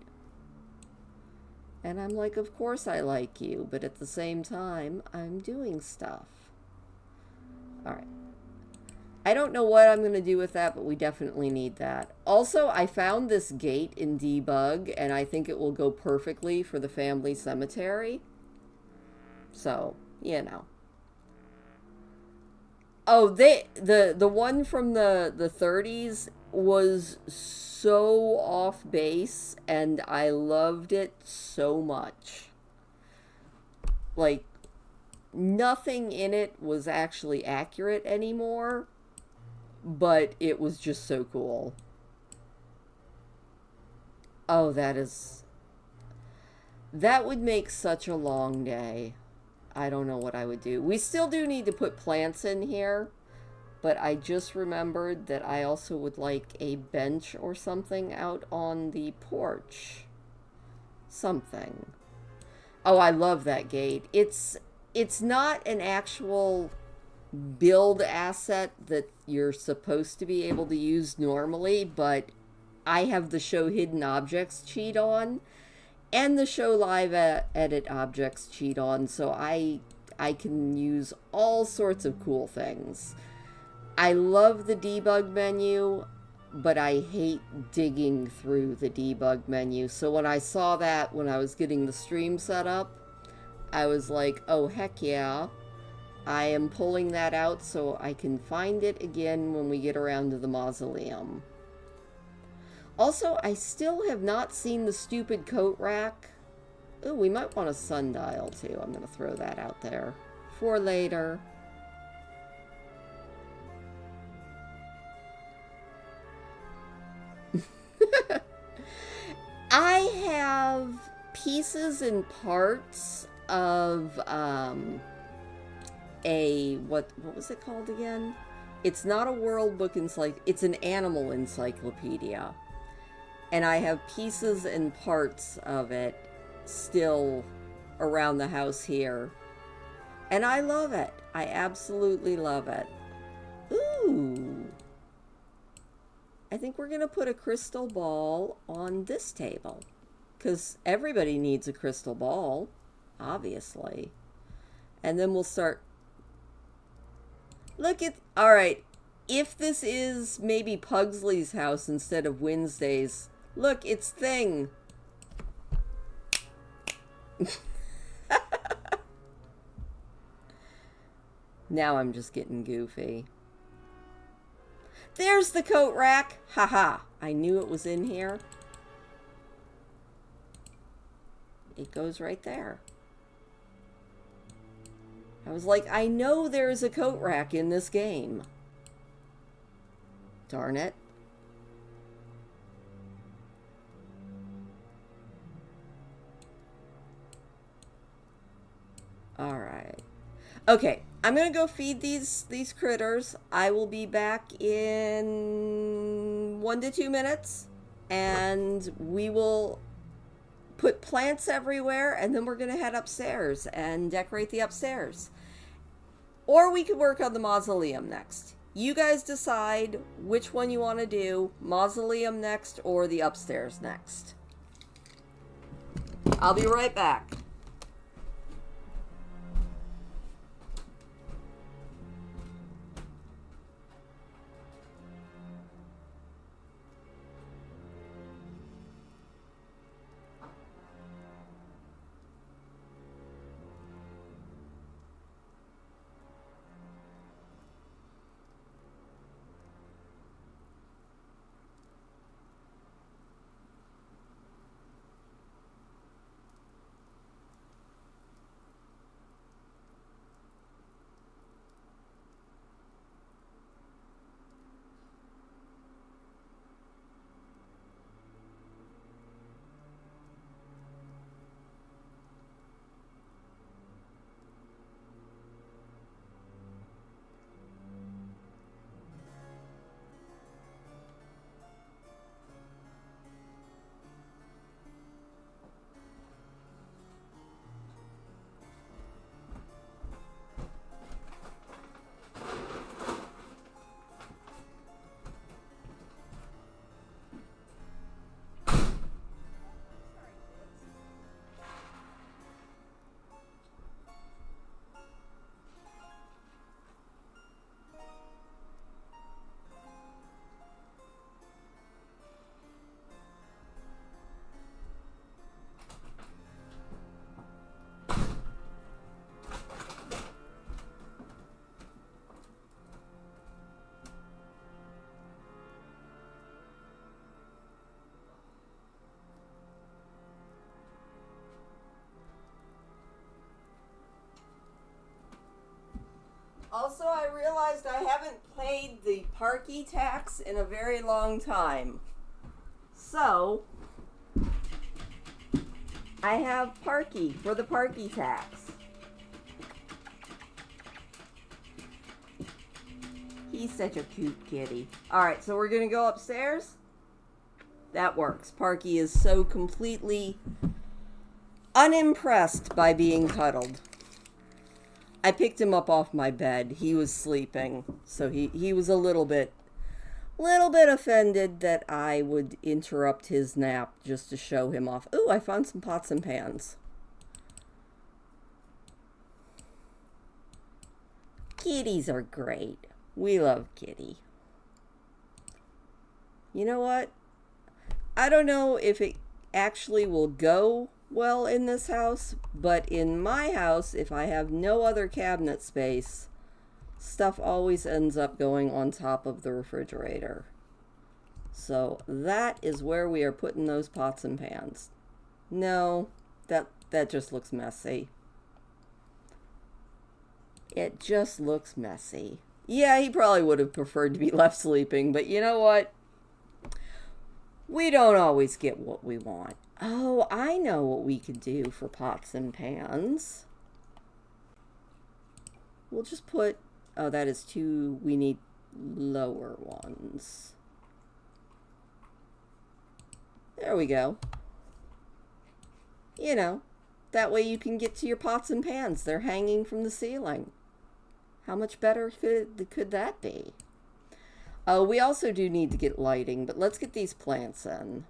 And I'm like, of course I like you, but at the same time, I'm doing stuff. All right. I don't know what I'm going to do with that, but we definitely need that. Also, I found this gate in Debug, and I think it will go perfectly for the family cemetery. So, you know. Oh, the one from the 30s was so off base, and I loved it so much. Like, nothing in it was actually accurate anymore. But it was just so cool. Oh, that would make such a long day. I don't know what I would do. We still do need to put plants in here, but I just remembered that I also would like a bench or something out on the porch. Something. Oh, I love that gate. It's not an actual build asset that you're supposed to be able to use normally, but I have the show hidden objects cheat on and the show live edit objects cheat on, so I can use all sorts of cool things. I love the debug menu, but I hate digging through the debug menu. So when I saw that when I was getting the stream set up, I was like, oh, heck yeah. I am pulling that out so I can find it again when we get around to the mausoleum. Also, I still have not seen the stupid coat rack. Ooh, we might want a sundial too. I'm going to throw that out there for later. I have pieces and parts of what was it called again? It's not a World Book Encyclopedia. It's an animal encyclopedia. And I have pieces and parts of it still around the house here. And I love it. I absolutely love it. Ooh. I think we're going to put a crystal ball on this table. Because everybody needs a crystal ball, obviously. And then we'll start... Look at... Alright. If this is maybe Pugsley's house instead of Wednesday's... Look, it's Thing. Now I'm just getting goofy. There's the coat rack. Haha. I knew it was in here. It goes right there. I was like, I know there's a coat rack in this game. Darn it. All right. Okay, I'm gonna go feed these critters. I will be back in 1 to 2 minutes, and we will put plants everywhere, and then we're gonna head upstairs and decorate the upstairs. Or we could work on the mausoleum next. You guys decide which one you want to do, mausoleum next or the upstairs next. I'll be right back. Also, I realized I haven't played the Parky Tax in a very long time. So, I have Parky for the Parky Tax. He's such a cute kitty. Alright, so we're going to go upstairs. That works. Parky is so completely unimpressed by being cuddled. I picked him up off my bed. He was sleeping, so he was a little bit offended that I would interrupt his nap just to show him off. Ooh, I found some pots and pans. Kitties are great. We love Kitty. You know what? I don't know if it actually will go well in this house, but in my house, if I have no other cabinet space, stuff always ends up going on top of the refrigerator. So that is where we are putting those pots and pans. No, that just looks messy. It just looks messy. Yeah, he probably would have preferred to be left sleeping, but you know what? We don't always get what we want. Oh, I know what we could do for pots and pans. We'll just put, oh, that is two, we need lower ones. There we go. You know, that way you can get to your pots and pans. They're hanging from the ceiling. How much better could that be? Oh, we also do need to get lighting, but let's get these plants in.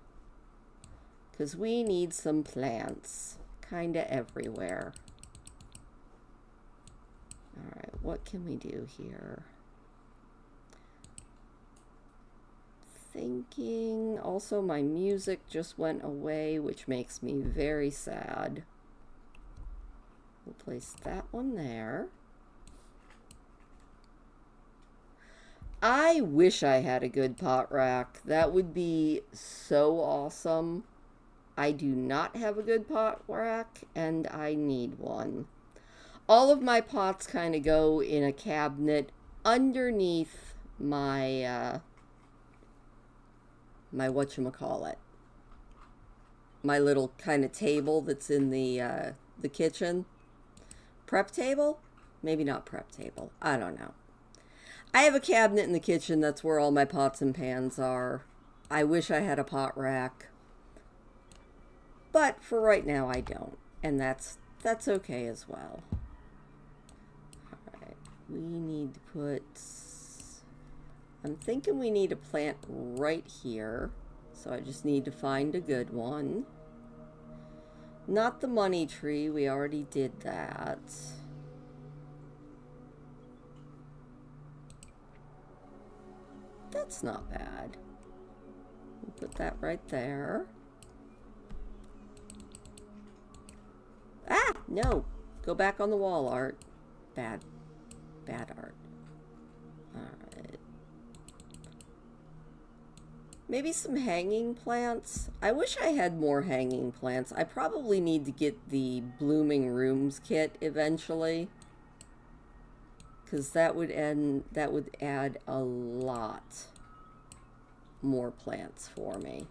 Because we need some plants. Kinda everywhere. Alright, what can we do here? Thinking. Also, my music just went away, which makes me very sad. We'll place that one there. I wish I had a good pot rack. That would be so awesome. I do not have a good pot rack, and I need one. All of my pots kind of go in a cabinet underneath my, my whatchamacallit. My little kind of table that's in the kitchen. Prep table? Maybe not prep table. I don't know. I have a cabinet in the kitchen. That's where all my pots and pans are. I wish I had a pot rack. But for right now, I don't. And that's okay as well. Alright. We need to put... I'm thinking we need a plant right here. So I just need to find a good one. Not the money tree. We already did that. That's not bad. We'll put that right there. Ah, no. Go back on the wall, art. Bad art. Alright. Maybe some hanging plants. I wish I had more hanging plants. I probably need to get the Blooming Rooms kit eventually. Because that would add a lot more plants for me.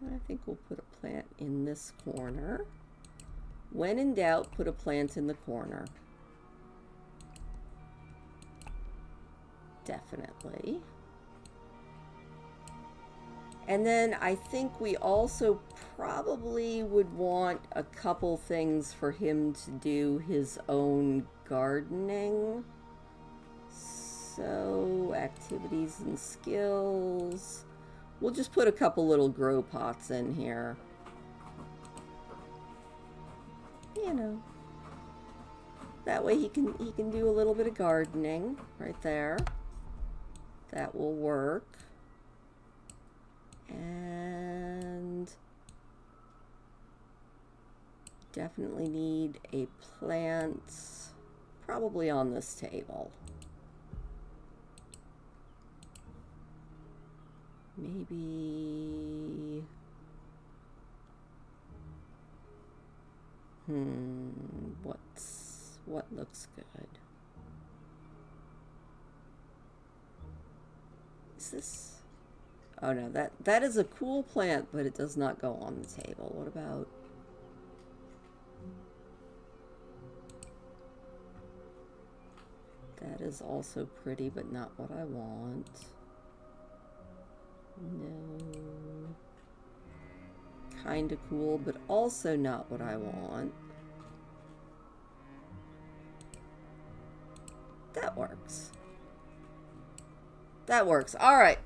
I think we'll put a plant in this corner. When in doubt, put a plant in the corner. Definitely. And then I think we also probably would want a couple things for him to do his own gardening. So, activities and skills. We'll just put a couple little grow pots in here. You know. That way he can do a little bit of gardening right there. That will work. And definitely need a plant probably on this table. Maybe what looks good? Is this? Oh no, that is a cool plant, but it does not go on the table. What about... That is also pretty, but not what I want. No. Kinda cool, but also not what I want. That works. That works. All right.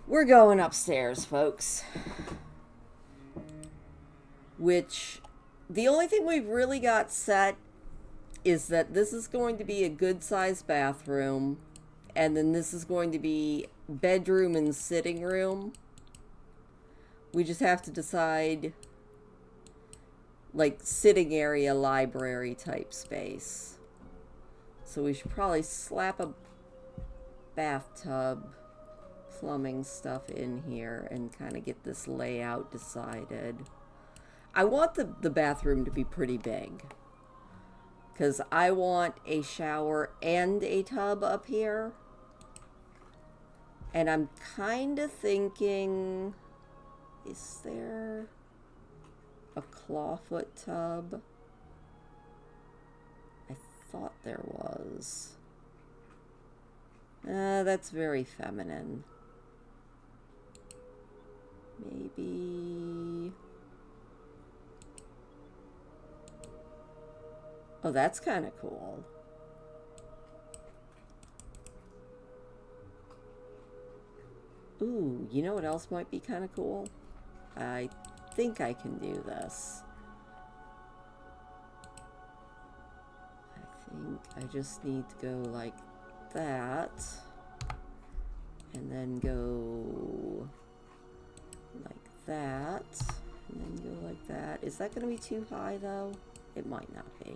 We're going upstairs, folks. Which, the only thing we've really got set is that this is going to be a good-sized bathroom. And then this is going to be bedroom and sitting room. We just have to decide, like, sitting area, library type space. So we should probably slap a bathtub plumbing stuff in here and kind of get this layout decided. I want the bathroom to be pretty big, because I want a shower and a tub up here. And I'm kind of thinking, is there a clawfoot tub? I thought there was. That's very feminine. Maybe... Oh, that's kind of cool. Ooh, you know what else might be kind of cool? I think I can do this. I think I just need to go like that. And then go like that. And then go like that. Is that going to be too high though? It might not be.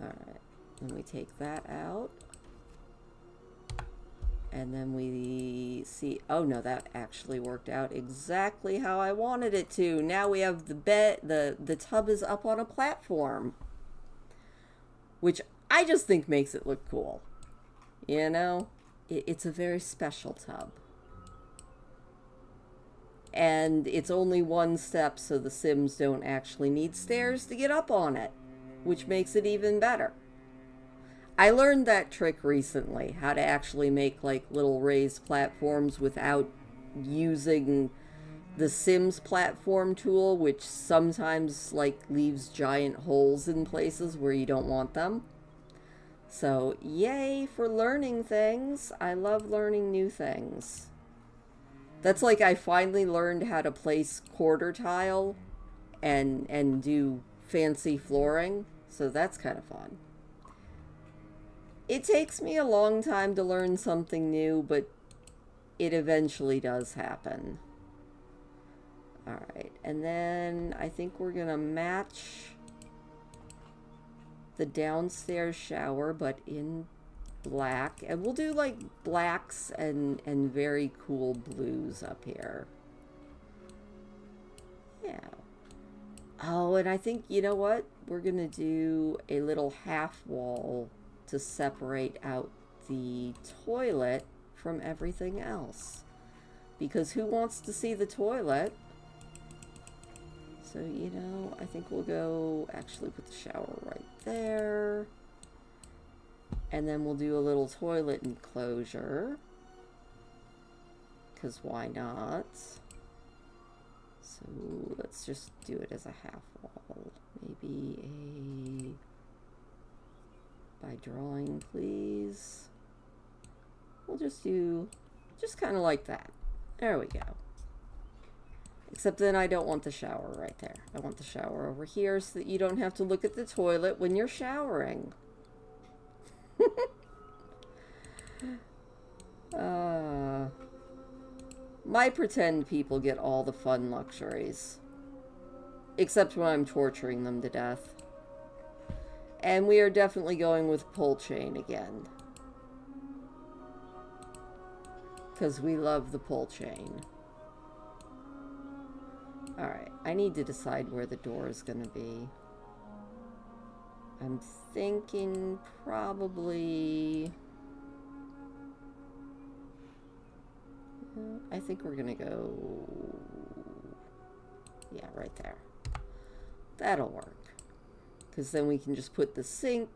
Alright. Then we take that out. And then we see, oh no, that actually worked out exactly how I wanted it to. Now we have the bed, the tub is up on a platform, which I just think makes it look cool. You know, it's a very special tub. And it's only one step, so the Sims don't actually need stairs to get up on it, which makes it even better. I learned that trick recently, how to actually make like little raised platforms without using the Sims platform tool, which sometimes like leaves giant holes in places where you don't want them. So yay for learning things. I love learning new things. That's like I finally learned how to place quarter tile and do fancy flooring. So that's kind of fun. It takes me a long time to learn something new, but it eventually does happen. Alright, and then I think we're gonna match the downstairs shower, but in black. And we'll do like blacks and very cool blues up here. Yeah. Oh, and I think, you know what? We're gonna do a little half wall to separate out the toilet from everything else. Because who wants to see the toilet? So, you know, I think we'll go actually put the shower right there. And then we'll do a little toilet enclosure. Because why not? So let's just do it as a half wall. Maybe a... by drawing, please. We'll just do, just kind of like that. There we go. Except then I don't want the shower right there. I want the shower over here so that you don't have to look at the toilet when you're showering. My pretend people get all the fun luxuries. Except when I'm torturing them to death. And we are definitely going with pull chain again. Because we love the pull chain. Alright, I need to decide where the door is going to be. I'm thinking probably... I think we're going to go... yeah, right there. That'll work. Because then we can just put the sink.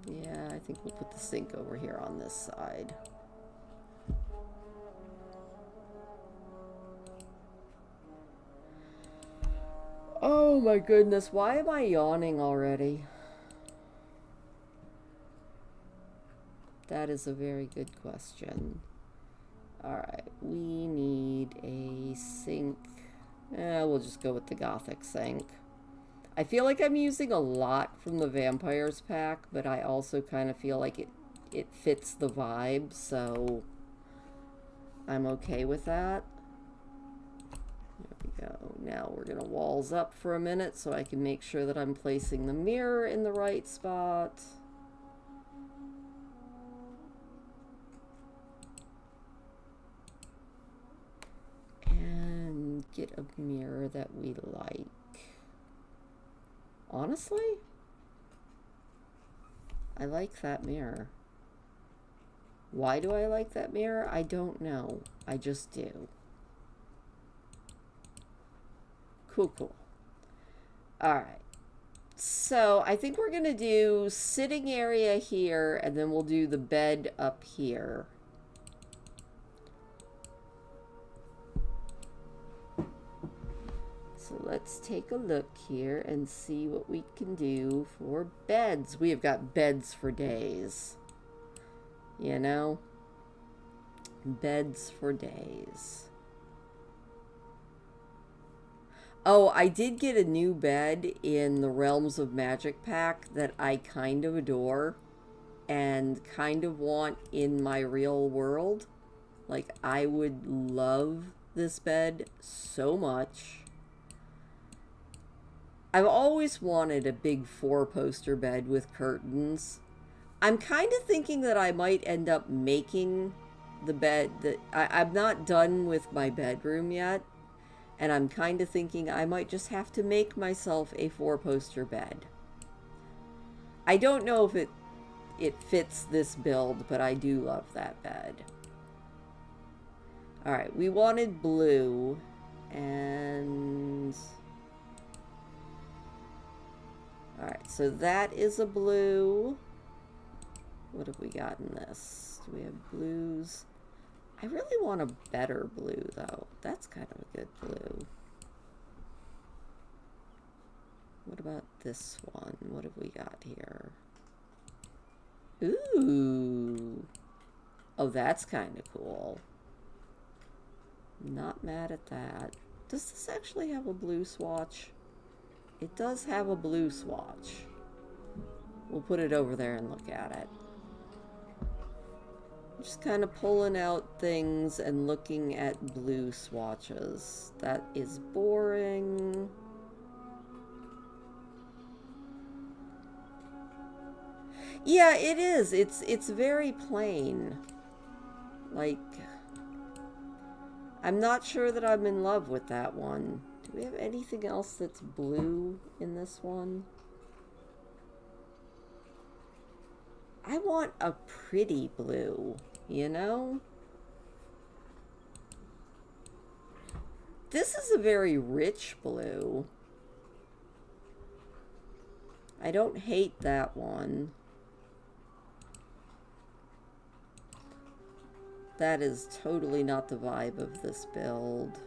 Yeah, I think we'll put the sink over here on this side. Oh my goodness, why am I yawning already? That is a very good question. Alright, we need a sink. We'll just go with the Gothic sink. I feel like I'm using a lot from the Vampires pack, but I also kind of feel like it fits the vibe, so I'm okay with that. There we go. Now we're going to walls up for a minute so I can make sure that I'm placing the mirror in the right spot. And get a mirror that we like. Honestly, I like that mirror. Why do I like that mirror? I don't know. I just do. Cool, cool. All right. So I think we're going to do sitting area here, and then we'll do the bed up here. So let's take a look here and see what we can do for beds. We have got beds for days. You know? Beds for days. Oh, I did get a new bed in the Realms of Magic pack that I kind of adore and kind of want in my real world. Like, I would love this bed so much. I've always wanted a big 4-poster bed with curtains. I'm kind of thinking that I might end up making the bed. I'm not done with my bedroom yet, and I'm kind of thinking I might just have to make myself a 4-poster bed. I don't know if it fits this build, but I do love that bed. Alright, we wanted blue, and... Alright, so that is a blue. What have we got in this? Do we have blues? I really want a better blue, though. That's kind of a good blue. What about this one? What have we got here? Ooh. Oh, that's kind of cool. Not mad at that. Does this actually have a blue swatch? It does have a blue swatch. We'll put it over there and look at it. Just kind of pulling out things and looking at blue swatches. That is boring. Yeah, it is. It's very plain. Like, I'm not sure that I'm in love with that one. Do we have anything else that's blue in this one? I want a pretty blue, you know? This is a very rich blue. I don't hate that one. That is totally not the vibe of this build.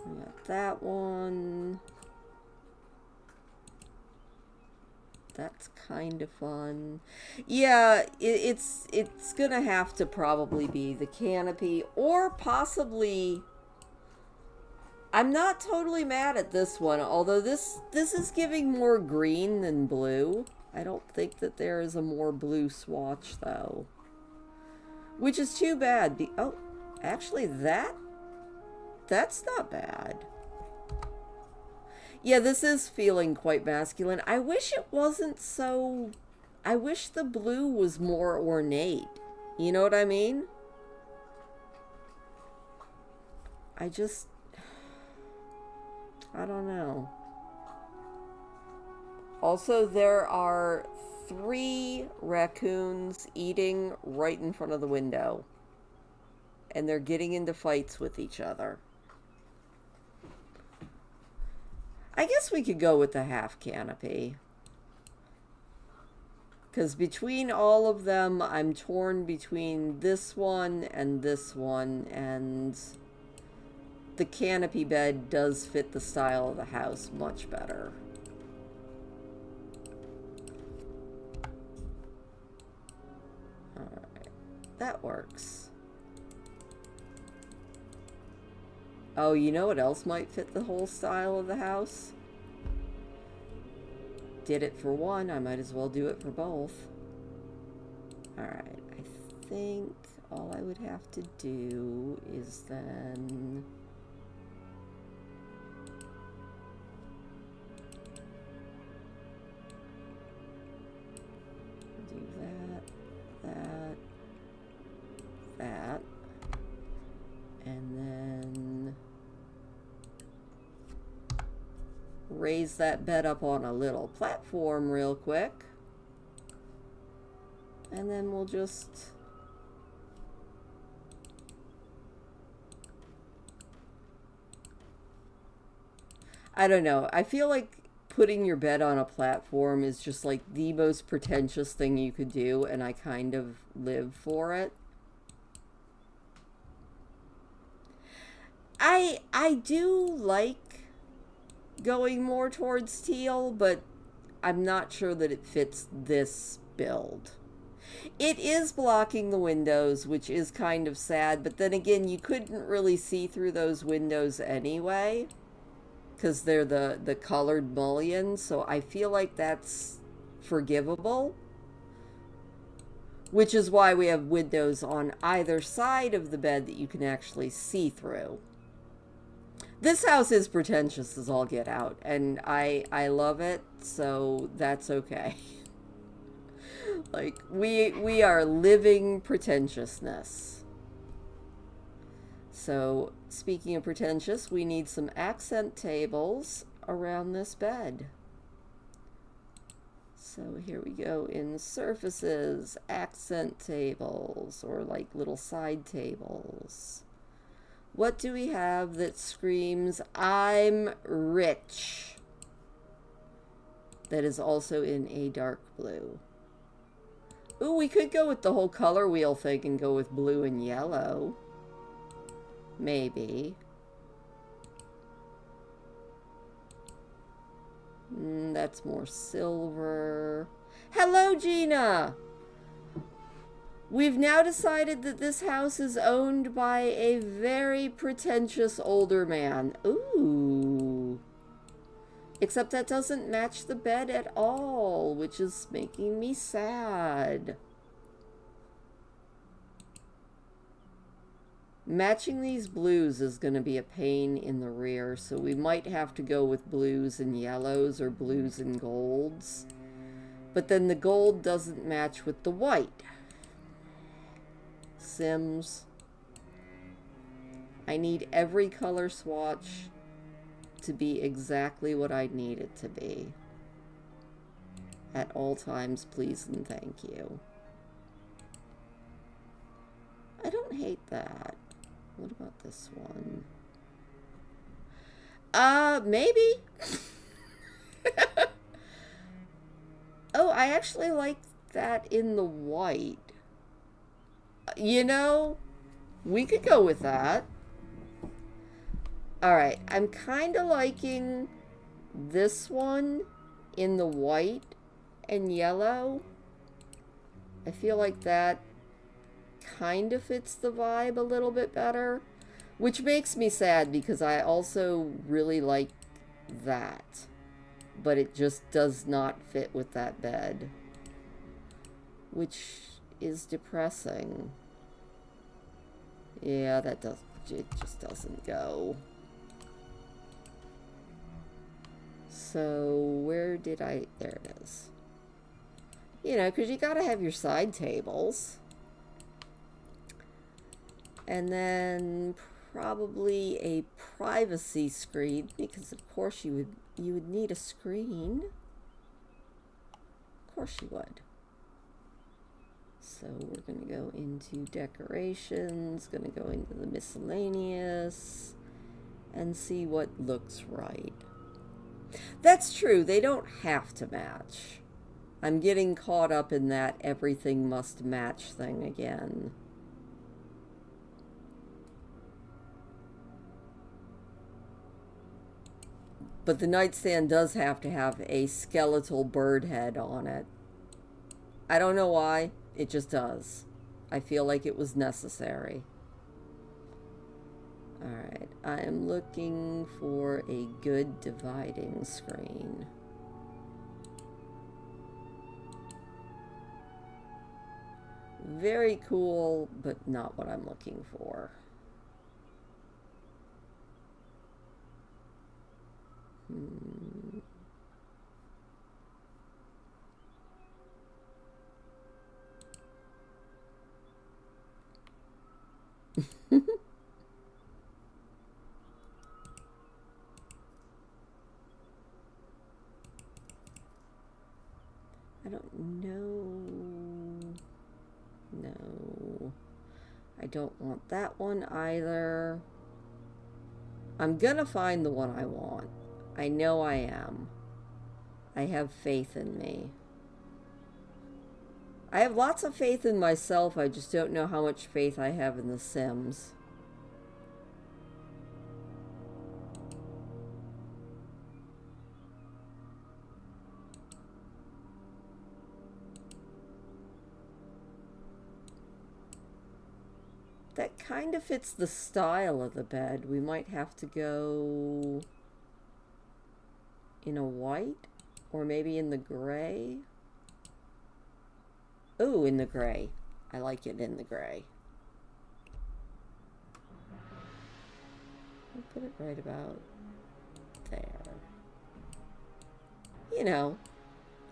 We got that one. That's kind of fun. Yeah, it's gonna have to probably be the canopy, or possibly... I'm not totally mad at this one, although this is giving more green than blue. I don't think that there is a more blue swatch, though. Which is too bad. Oh, actually, that's not bad. Yeah, this is feeling quite masculine. I wish it wasn't so... I wish the blue was more ornate. You know what I mean? I don't know. Also, there are 3 raccoons eating right in front of the window. And they're getting into fights with each other. I guess we could go with the half canopy. Because between all of them, I'm torn between this one, and the canopy bed does fit the style of the house much better. Alright, that works. Oh, you know what else might fit the whole style of the house? Did it for one, I might as well do it for both. Alright, I think all I would have to do is then... do that, and then raise that bed up on a little platform real quick, and then we'll just I don't know, I feel like putting your bed on a platform is just like the most pretentious thing you could do, and I kind of live for it. I do like going more towards teal, but I'm not sure that it fits this build. It is blocking the windows, which is kind of sad, but then again, you couldn't really see through those windows anyway, because they're the colored mullions, so I feel like that's forgivable. Which is why we have windows on either side of the bed that you can actually see through. This house is pretentious as all get out, and I love it, so that's okay. Like, we are living pretentiousness. So, speaking of pretentious, we need some accent tables around this bed. So here we go in surfaces, accent tables, or like little side tables. What do we have that screams, I'm rich? That is also in a dark blue. Ooh, we could go with the whole color wheel thing and go with blue and yellow. Maybe. That's more silver. Hello, Gina! We've now decided that this house is owned by a very pretentious older man. Ooh. Except that doesn't match the bed at all, which is making me sad. Matching these blues is going to be a pain in the rear, so we might have to go with blues and yellows or blues and golds. But then the gold doesn't match with the white. Sims. I need every color swatch to be exactly what I need it to be. At all times, please and thank you. I don't hate that. What about this one? Maybe. Oh, I actually like that in the white. You know, we could go with that. Alright, I'm kind of liking this one in the white and yellow. I feel like that kind of fits the vibe a little bit better, which makes me sad because I also really like that, but it just does not fit with that bed, which is depressing. Yeah, it just doesn't go. So where did there it is. You know, because you gotta have your side tables. And then probably a privacy screen, because of course you would need a screen. Of course you would. So we're going to go into decorations, going to go into the miscellaneous, and see what looks right. That's true, they don't have to match. I'm getting caught up in that everything must match thing again. But the nightstand does have to have a skeletal bird head on it. I don't know why, it just does. I feel like it was necessary. Alright, I am looking for a good dividing screen. Very cool, but not what I'm looking for. I don't know. No. I don't want that one either. I'm gonna find the one I want. I know I am. I have faith in me. I have lots of faith in myself, I just don't know how much faith I have in The Sims. That kind of fits the style of the bed. We might have to go in a white, or maybe in the gray. Ooh, in the gray. I like it in the gray. I'll put it right about there. You know,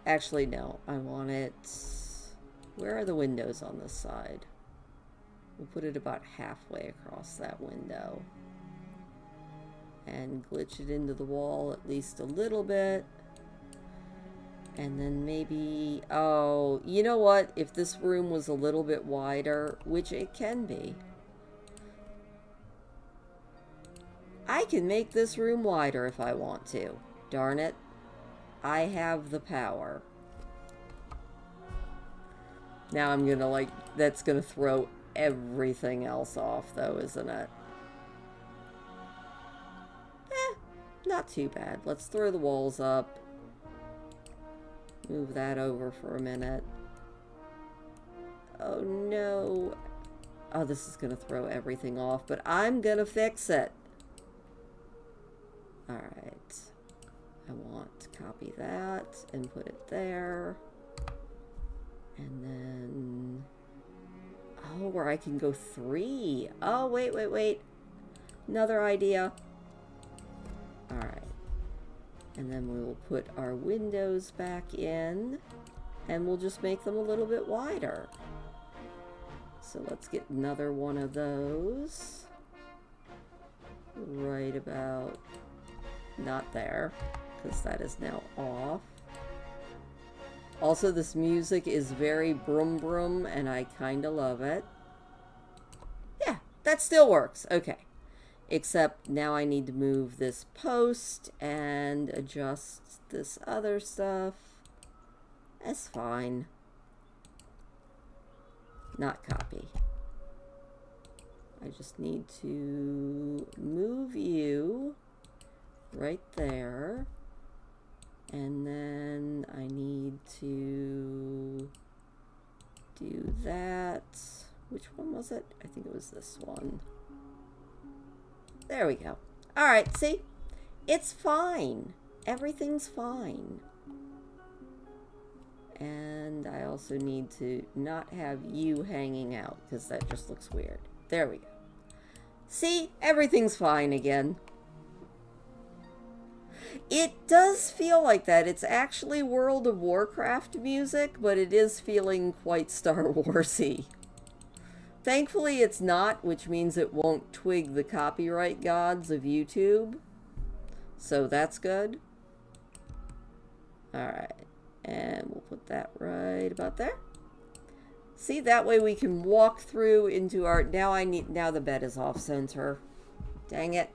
actually no, I want it... Where are the windows on this side? We'll put it about halfway across that window. And glitch it into the wall at least a little bit. And then maybe... Oh, you know what? If this room was a little bit wider, which it can be, I can make this room wider if I want to. Darn it. I have the power. Now I'm gonna, like... That's gonna throw everything else off, though, isn't it? Not too bad. Let's throw the walls up. Move that over for a minute. Oh no. Oh, this is gonna throw everything off, but I'm gonna fix it. Alright. I want to copy that and put it there. And then... Oh, where I can go 3. Oh, wait. Another idea. Alright. And then we will put our windows back in. And we'll just make them a little bit wider. So let's get another one of those. Right about... Not there. Because that is now off. Also, this music is very brum brum, and I kind of love it. Yeah, that still works. Okay. Except now I need to move this post and adjust this other stuff. That's fine. Not copy. I just need to move you right there. And then I need to do that. Which one was it? I think it was this one. There we go. Alright, see? It's fine. Everything's fine. And I also need to not have you hanging out, because that just looks weird. There we go. See? Everything's fine again. It does feel like that. It's actually World of Warcraft music, but it is feeling quite Star Warsy. Thankfully it's not, which means it won't twig the copyright gods of YouTube. So that's good. Alright. And we'll put that right about there. See, that way we can walk through into our... Now the bed is off center. Dang it.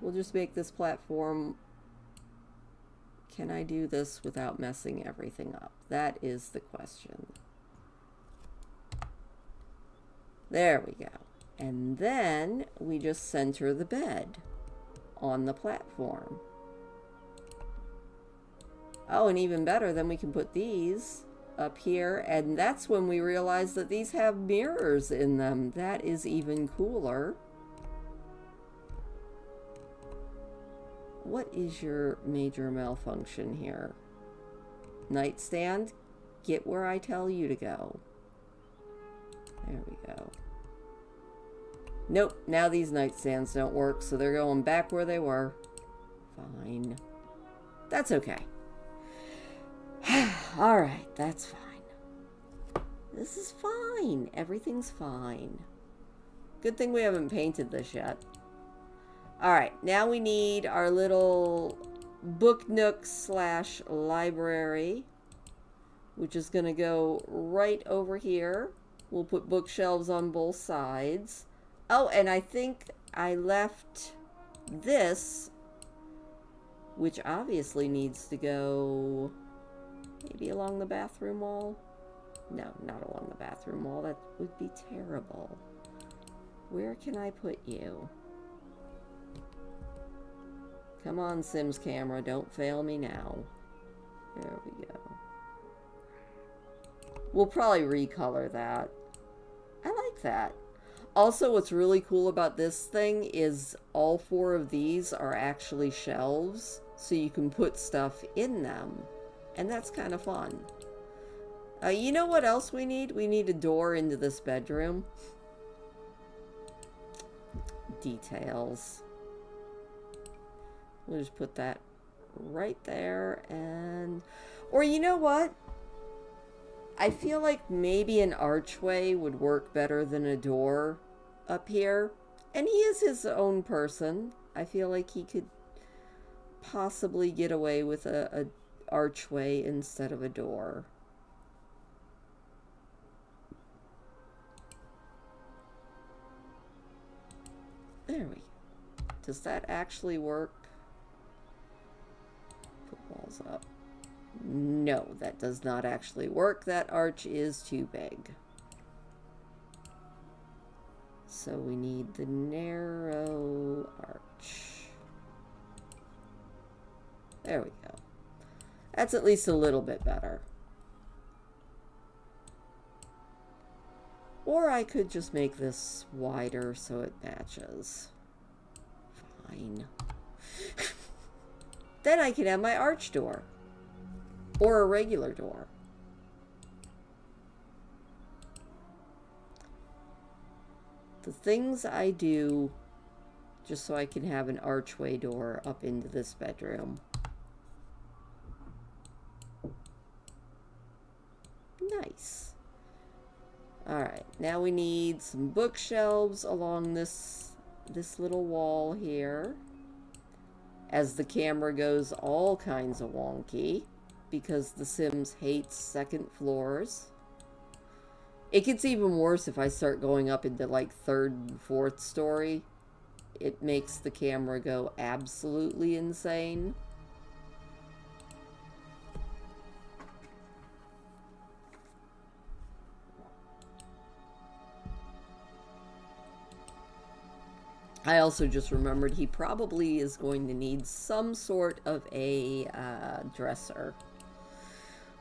We'll just make this platform... Can I do this without messing everything up? That is the question. There we go. And then we just center the bed on the platform. Oh, and even better, then we can put these up here, and that's when we realized that these have mirrors in them. That is even cooler. What is your major malfunction here? Nightstand, get where I tell you to go. There we go. Nope, now these nightstands don't work, so they're going back where they were. Fine. That's okay. Alright, that's fine. This is fine. Everything's fine. Good thing we haven't painted this yet. Alright, now we need our little book nook / library, which is going to go right over here. We'll put bookshelves on both sides. Oh, and I think I left this, which obviously needs to go maybe along the bathroom wall. No, not along the bathroom wall. That would be terrible. Where can I put you? Come on, Sims camera, don't fail me now. There we go. We'll probably recolor that. I like that. Also, what's really cool about this thing is all 4 of these are actually shelves, so you can put stuff in them. And that's kind of fun. You know what else we need? We need a door into this bedroom. Details. We'll just put that right there, and... Or you know what? I feel like maybe an archway would work better than a door up here. And he is his own person. I feel like he could possibly get away with a archway instead of a door. There we go. Does that actually work? Put walls up. No, that does not actually work. That arch is too big. So we need the narrow arch. There we go. That's at least a little bit better. Or I could just make this wider so it matches. Fine. Then I can have my arch door. Or a regular door. The things I do just so I can have an archway door up into this bedroom. Nice. Alright, now we need some bookshelves along this little wall here. As the camera goes all kinds of wonky. Because The Sims hates second floors. It gets even worse if I start going up into like 3rd and 4th story. It makes the camera go absolutely insane. I also just remembered he probably is going to need some sort of a dresser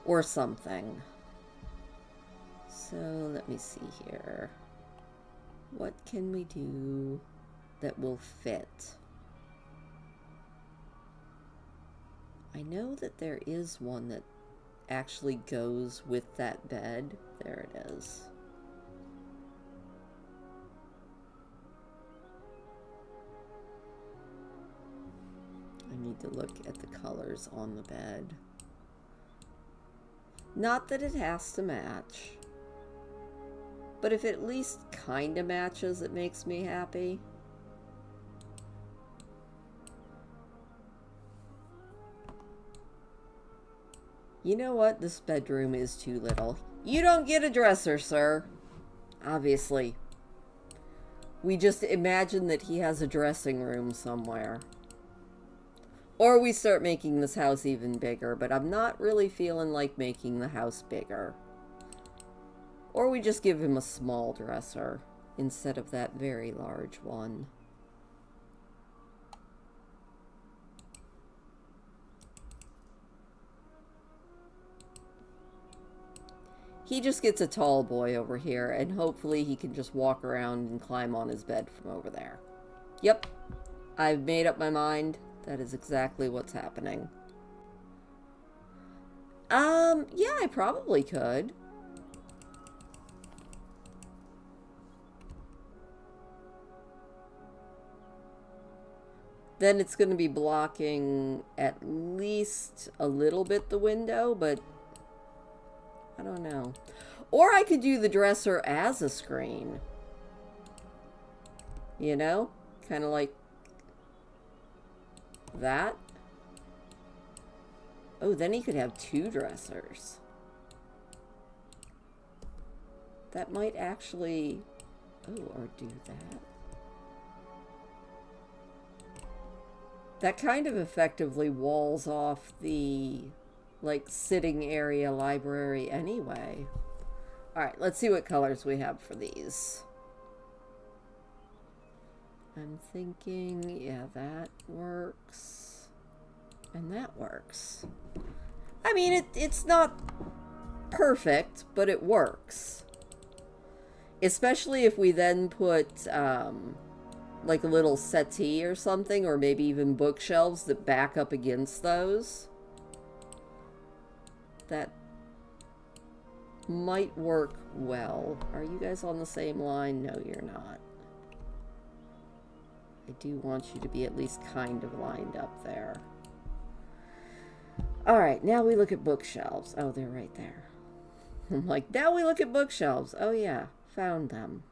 or something. So let me see here. What can we do that will fit? I know that there is one that actually goes with that bed. There it is. I need to look at the colors on the bed. Not that it has to match. But if it at least kind of matches, it makes me happy. You know what? This bedroom is too little. You don't get a dresser, sir. Obviously. We just imagine that he has a dressing room somewhere. Or we start making this house even bigger, but I'm not really feeling like making the house bigger. Or we just give him a small dresser instead of that very large one. He just gets a tall boy over here, and hopefully he can just walk around and climb on his bed from over there. Yep, I've made up my mind. That is exactly what's happening. Yeah, I probably could. Then it's going to be blocking at least a little bit the window, but I don't know. Or I could do the dresser as a screen. You know? Kind of like that. Oh, then he could have two dressers. That might actually... Oh, or do that. That kind of effectively walls off the, like, sitting area library anyway. Alright, let's see what colors we have for these. I'm thinking, yeah, that works. And that works. I mean, it's not perfect, but it works. Especially if we then put, like a little settee or something, or maybe even bookshelves that back up against those. That might work well. Are you guys on the same line? No, you're not. I do want you to be at least kind of lined up there. Alright, now we look at bookshelves. Oh, they're right there. I'm like, now we look at bookshelves. Oh yeah, found them.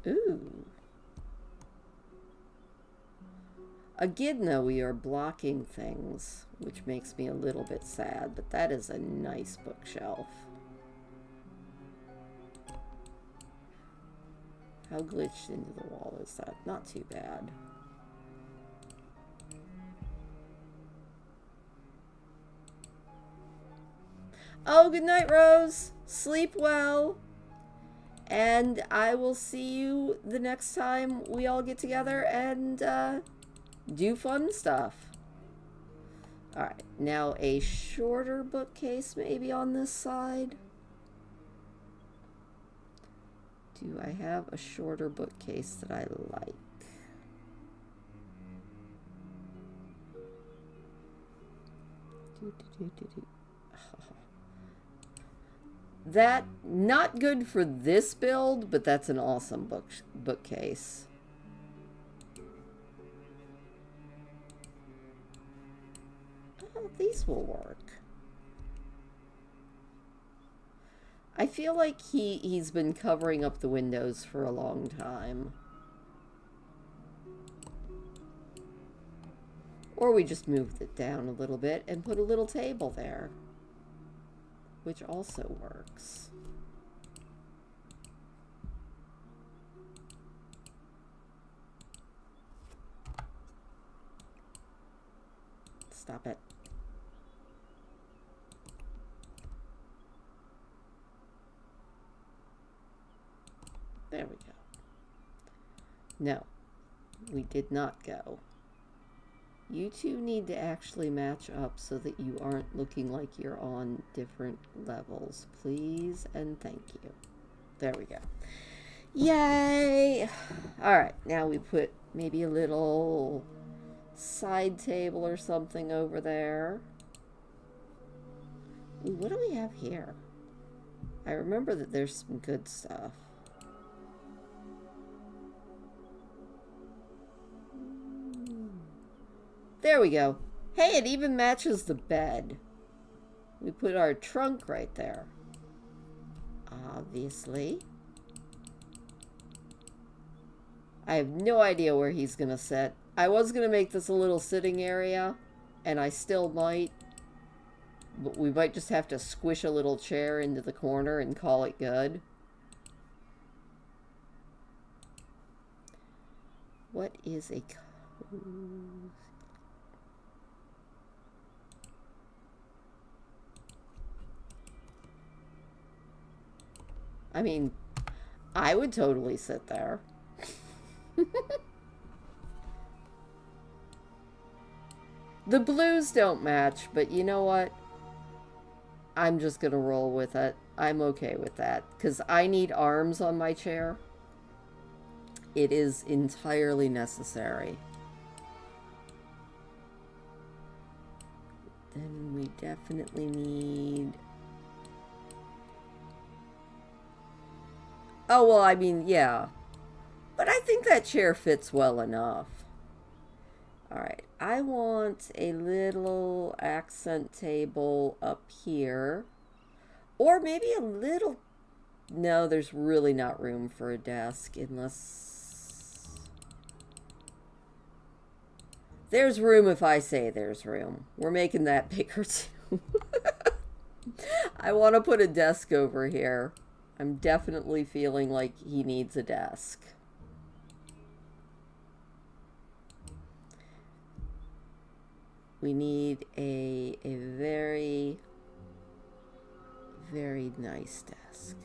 Ooh. Again, though, we are blocking things, which makes me a little bit sad, but that is a nice bookshelf. How glitched into the wall is that? Not too bad. Oh, good night, Rose. Sleep well. And I will see you the next time we all get together and do fun stuff. Alright, now a shorter bookcase maybe on this side. Do I have a shorter bookcase that I like? That, not good for this build, but that's an awesome bookcase. Oh, these will work. I feel like he's been covering up the windows for a long time. Or we just moved it down a little bit and put a little table there, which also works. Stop it. There we go. No, we did not go. You two need to actually match up so that you aren't looking like you're on different levels. Please and thank you. There we go. Yay! Alright, now we put maybe a little side table or something over there. Ooh, what do we have here? I remember that there's some good stuff. There we go. Hey, it even matches the bed. We put our trunk right there. Obviously. I have no idea where he's going to sit. I was going to make this a little sitting area, and I still might. But we might just have to squish a little chair into the corner and call it good. What is a cozy... I mean, I would totally sit there. The blues don't match, but you know what? I'm just gonna roll with it. I'm okay with that, because I need arms on my chair. It is entirely necessary. Then we definitely need... Oh, well, I mean, yeah. But I think that chair fits well enough. Alright, I want a little accent table up here. Or maybe a little... No, there's really not room for a desk unless... There's room if I say there's room. We're making that bigger too. I want to put a desk over here. I'm definitely feeling like he needs a desk. We need a very, very nice desk.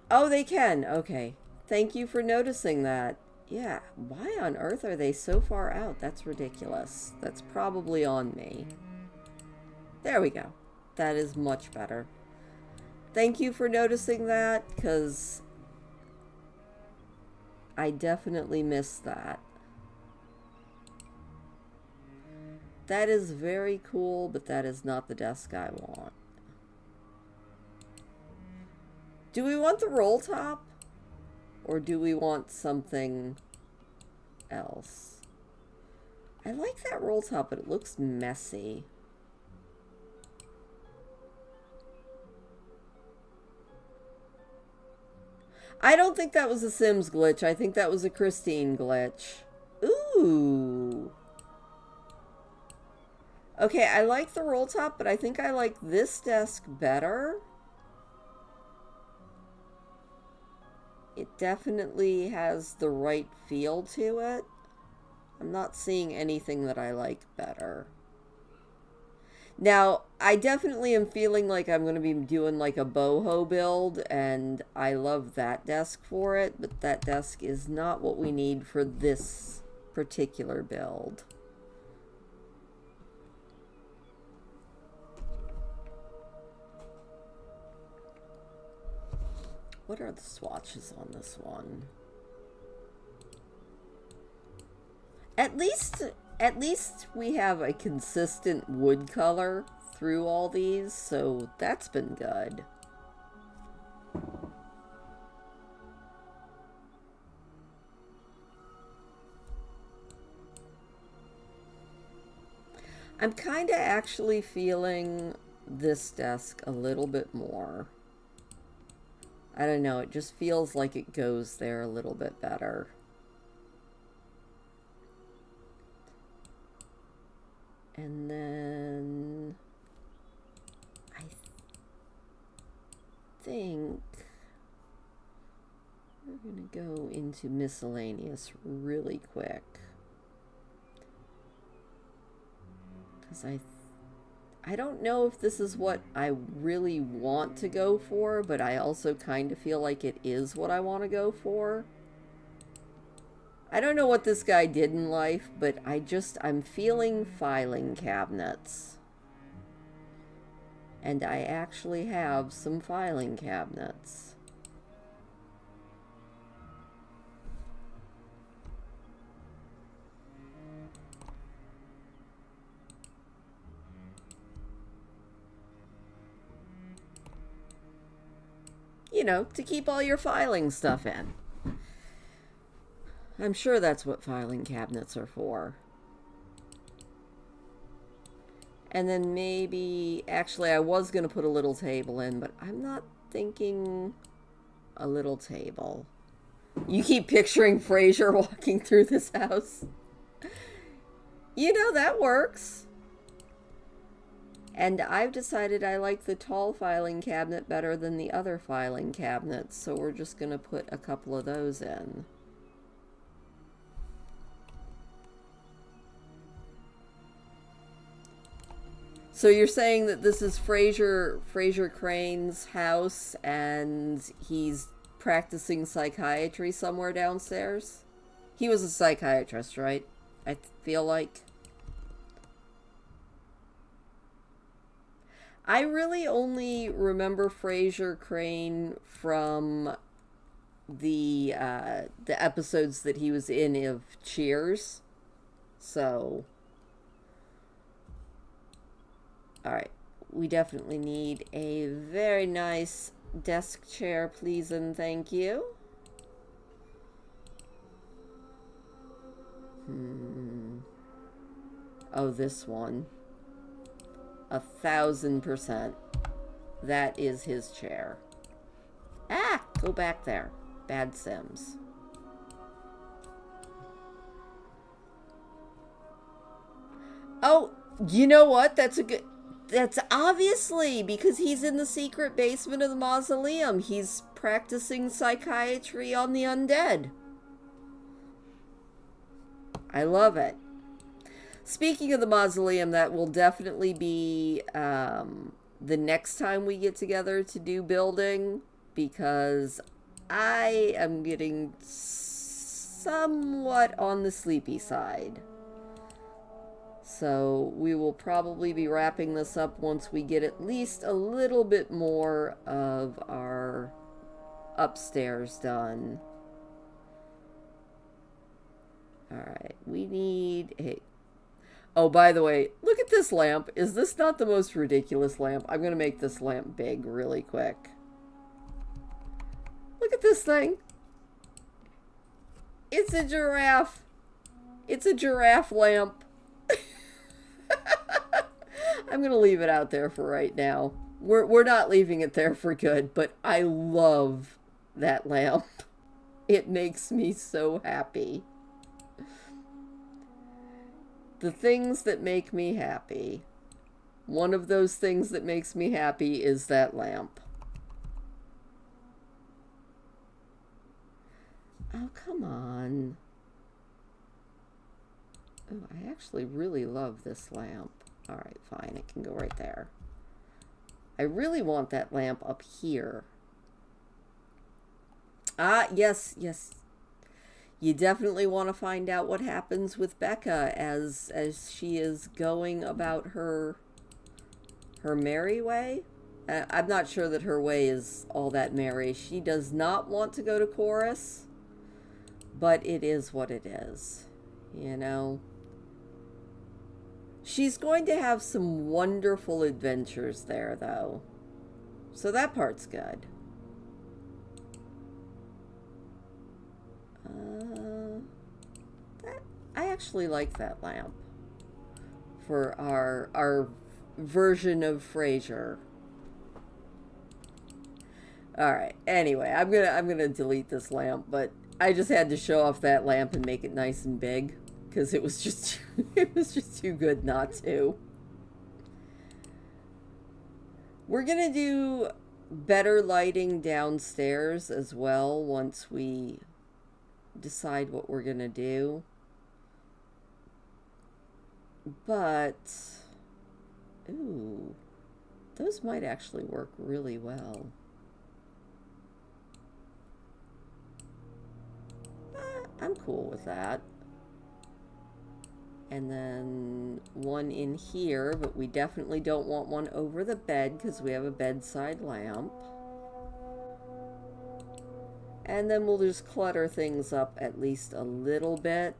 Oh, they can. Okay. Thank you for noticing that. Yeah, why on earth are they so far out? That's ridiculous. That's probably on me. There we go. That is much better. Thank you for noticing that, because I definitely missed that. That is very cool, but that is not the desk I want. Do we want the roll top? Or do we want something else? I like that roll top, but it looks messy. I don't think that was a Sims glitch. I think that was a Christine glitch. Ooh. Okay, I like the roll top, but I think I like this desk better. It definitely has the right feel to it. I'm not seeing anything that I like better. Now, I definitely am feeling like I'm going to be doing like a boho build, and I love that desk for it, but that desk is not what we need for this particular build. What are the swatches on this one? At least we have a consistent wood color through all these, so that's been good. I'm kind of actually feeling this desk a little bit more. I don't know, it just feels like it goes there a little bit better. And then I think we're going to go into miscellaneous really quick. Because I don't know if this is what I really want to go for, but I also kind of feel like it is what I want to go for. I don't know what this guy did in life, but I'm feeling filing cabinets. And I actually have some filing cabinets. You know, to keep all your filing stuff in. I'm sure that's what filing cabinets are for. And then maybe... Actually, I was going to put a little table in, but I'm not thinking a little table. You keep picturing Frasier walking through this house. You know, that works. And I've decided I like the tall filing cabinet better than the other filing cabinets, so we're just going to put a couple of those in. So you're saying that this is Frasier Crane's house, and he's practicing psychiatry somewhere downstairs? He was a psychiatrist, right? I feel like. I really only remember Frasier Crane from the episodes that he was in of Cheers. So, all right, we definitely need a very nice desk chair, please and thank you. Oh, this one. 1,000%. That is his chair. Ah, go back there. Bad Sims. Oh, you know what? That's obviously because he's in the secret basement of the mausoleum. He's practicing psychiatry on the undead. I love it. Speaking of the mausoleum, that will definitely be the next time we get together to do building, because I am getting somewhat on the sleepy side. So we will probably be wrapping this up once we get at least a little bit more of our upstairs done. Alright, we need... Hey. Oh, by the way, look at this lamp. Is this not the most ridiculous lamp? I'm going to make this lamp big really quick. Look at this thing. It's a giraffe. It's a giraffe lamp. I'm going to leave it out there for right now. We're not leaving it there for good, but I love that lamp. It makes me so happy. The things that make me happy. One of those things that makes me happy is that lamp. Oh, come on. Oh, I actually really love this lamp. All right, fine. It can go right there. I really want that lamp up here. Ah, yes, yes. You definitely want to find out what happens with Becca as she is going about her merry way. I'm not sure that her way is all that merry. She does not want to go to chorus, but it is what it is, you know. She's going to have some wonderful adventures there, though. So that part's good. I actually like that lamp for our version of Frasier. All right. Anyway, I'm gonna delete this lamp, but I just had to show off that lamp and make it nice and big because it was just too good not to. We're gonna do better lighting downstairs as well once we decide what we're gonna do. But, ooh, those might actually work really well. I'm cool with that. And then one in here, but we definitely don't want one over the bed because we have a bedside lamp. And then we'll just clutter things up at least a little bit.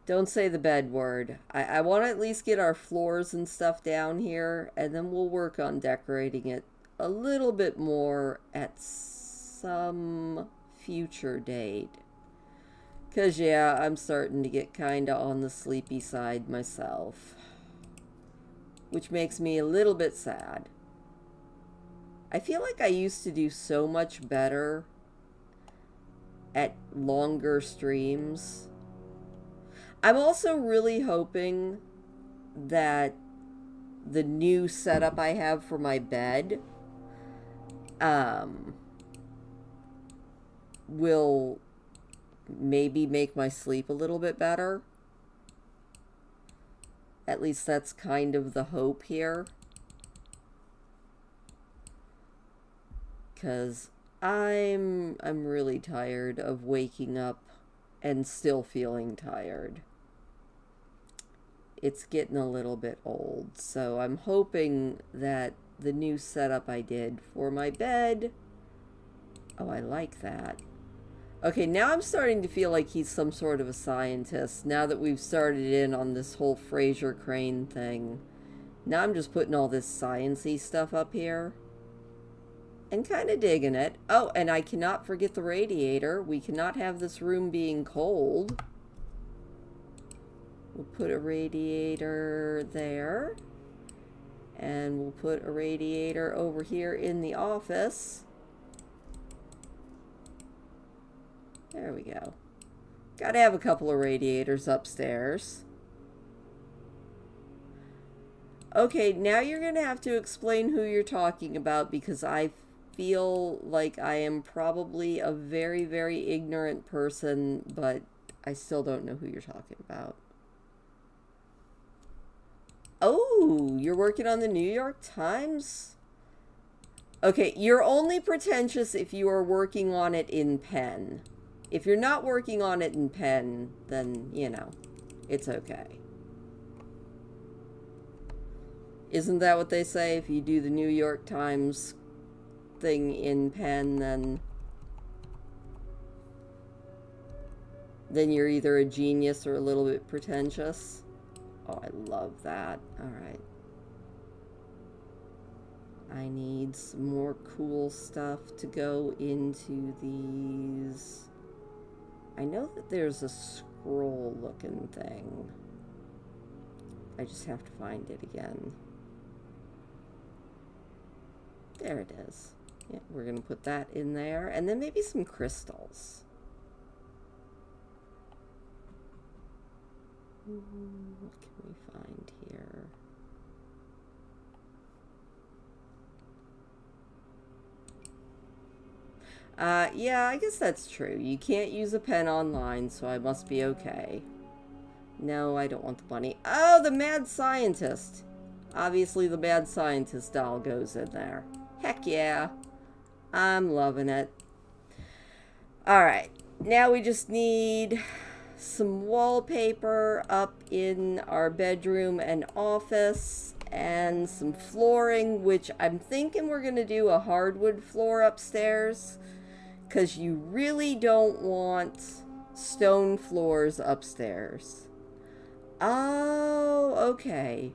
Don't say the bed word. I want to at least get our floors and stuff down here, and then we'll work on decorating it a little bit more at some future date. Because, yeah, I'm starting to get kind of on the sleepy side myself, which makes me a little bit sad. I feel like I used to do so much better at longer streams. I'm also really hoping that the new setup I have for my bed will maybe make my sleep a little bit better. At least that's kind of the hope here. Because I'm really tired of waking up and still feeling tired. It's getting a little bit old, so I'm hoping that the new setup I did for my bed... Oh, I like that. Okay, now I'm starting to feel like he's some sort of a scientist, now that we've started in on this whole Fraser Crane thing. Now I'm just putting all this science-y stuff up here. And kind of digging it. Oh, and I cannot forget the radiator. We cannot have this room being cold. We'll put a radiator there. And we'll put a radiator over here in the office. There we go. Gotta have a couple of radiators upstairs. Okay, now you're gonna have to explain who you're talking about, because I feel like I am probably a very, very ignorant person, but I still don't know who you're talking about. Oh, you're working on the New York Times? Okay, you're only pretentious if you are working on it in pen. If you're not working on it in pen, then, you know, it's okay. Isn't that what they say? If you do the New York Times thing in pen, then you're either a genius or a little bit pretentious. Oh, I love that. All right. I need some more cool stuff to go into these. I know that there's a scroll looking thing. I just have to find it again. There it is. Yeah, we're going to put that in there. And then maybe some crystals. What can we find here? Yeah, I guess that's true. You can't use a pen online, so I must be okay. No, I don't want the bunny. Oh, the mad scientist. Obviously, the mad scientist doll goes in there. Heck yeah. I'm loving it. Alright, now we just need some wallpaper up in our bedroom and office, and some flooring, which I'm thinking we're going to do a hardwood floor upstairs, because you really don't want stone floors upstairs. Oh, okay.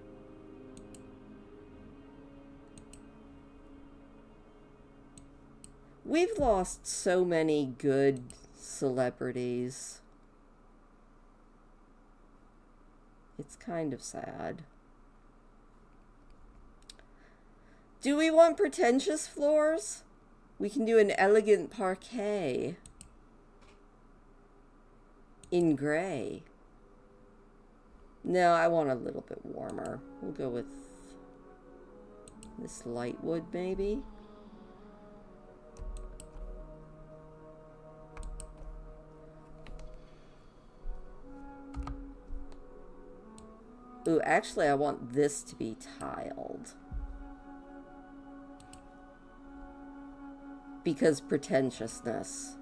We've lost so many good celebrities. It's kind of sad. Do we want pretentious floors? We can do an elegant parquet in gray. No, I want a little bit warmer. We'll go with this light wood, maybe. Ooh, actually, I want this to be tiled. Because pretentiousness.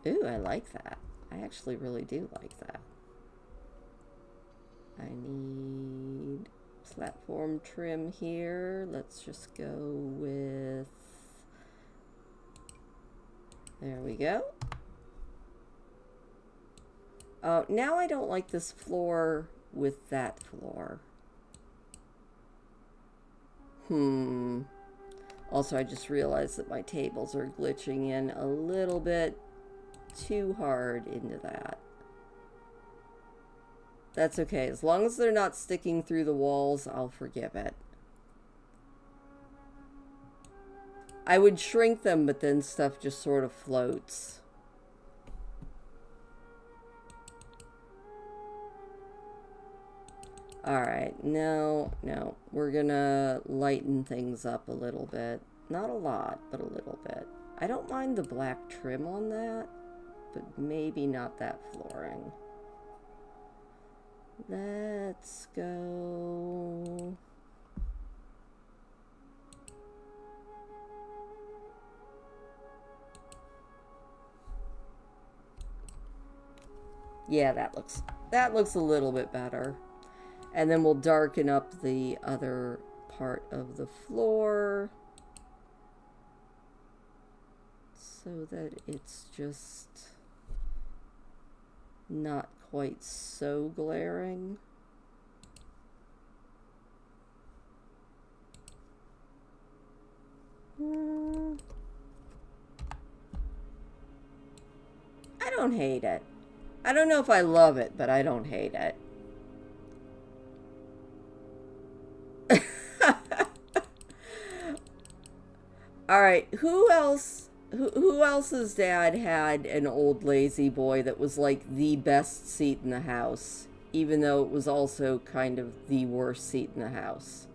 Ooh, I like that. I actually really do like that. I need platform trim here. Let's just go with... There we go. Now I don't like this floor with that floor. Also, I just realized that my tables are glitching in a little bit too hard into that. That's okay. As long as they're not sticking through the walls, I'll forgive it. I would shrink them, but then stuff just sort of floats. Alright, no, we're gonna lighten things up a little bit. Not a lot, but a little bit. I don't mind the black trim on that, but maybe not that flooring. Let's go... Yeah, that looks a little bit better. And then we'll darken up the other part of the floor so that it's just not quite so glaring. I don't hate it. I don't know if I love it, but I don't hate it. All right, who else's dad had an old lazy boy that was like the best seat in the house, even though it was also kind of the worst seat in the house?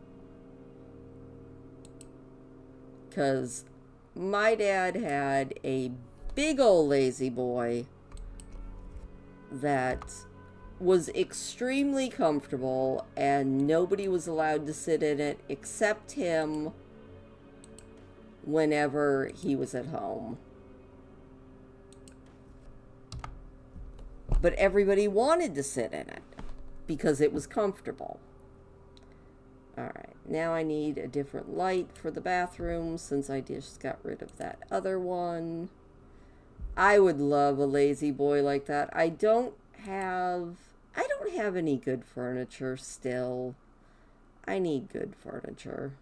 Because my dad had a big old lazy boy that was extremely comfortable, and nobody was allowed to sit in it except him whenever he was at home. But everybody wanted to sit in it because it was comfortable. Alright, now I need a different light for the bathroom since I just got rid of that other one. I would love a lazy boy like that. I don't have any good furniture still. I need good furniture.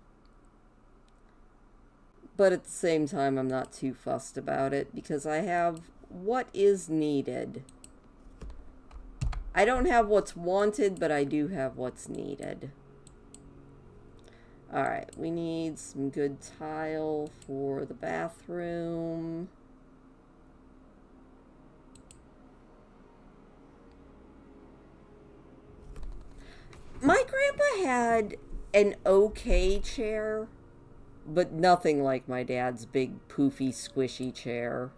But at the same time, I'm not too fussed about it because I have what is needed. I don't have what's wanted, but I do have what's needed. Alright, we need some good tile for the bathroom. My grandpa had an okay chair, but nothing like my dad's big, poofy, squishy chair.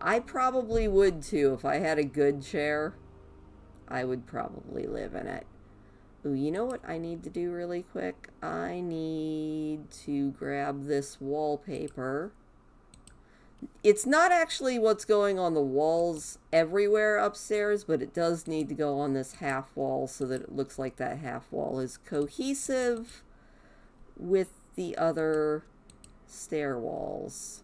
I probably would too. If I had a good chair, I would probably live in it. Ooh, you know what I need to do really quick? I need to grab this wallpaper. It's not actually what's going on the walls everywhere upstairs, but it does need to go on this half wall so that it looks like that half wall is cohesive with the other stair walls.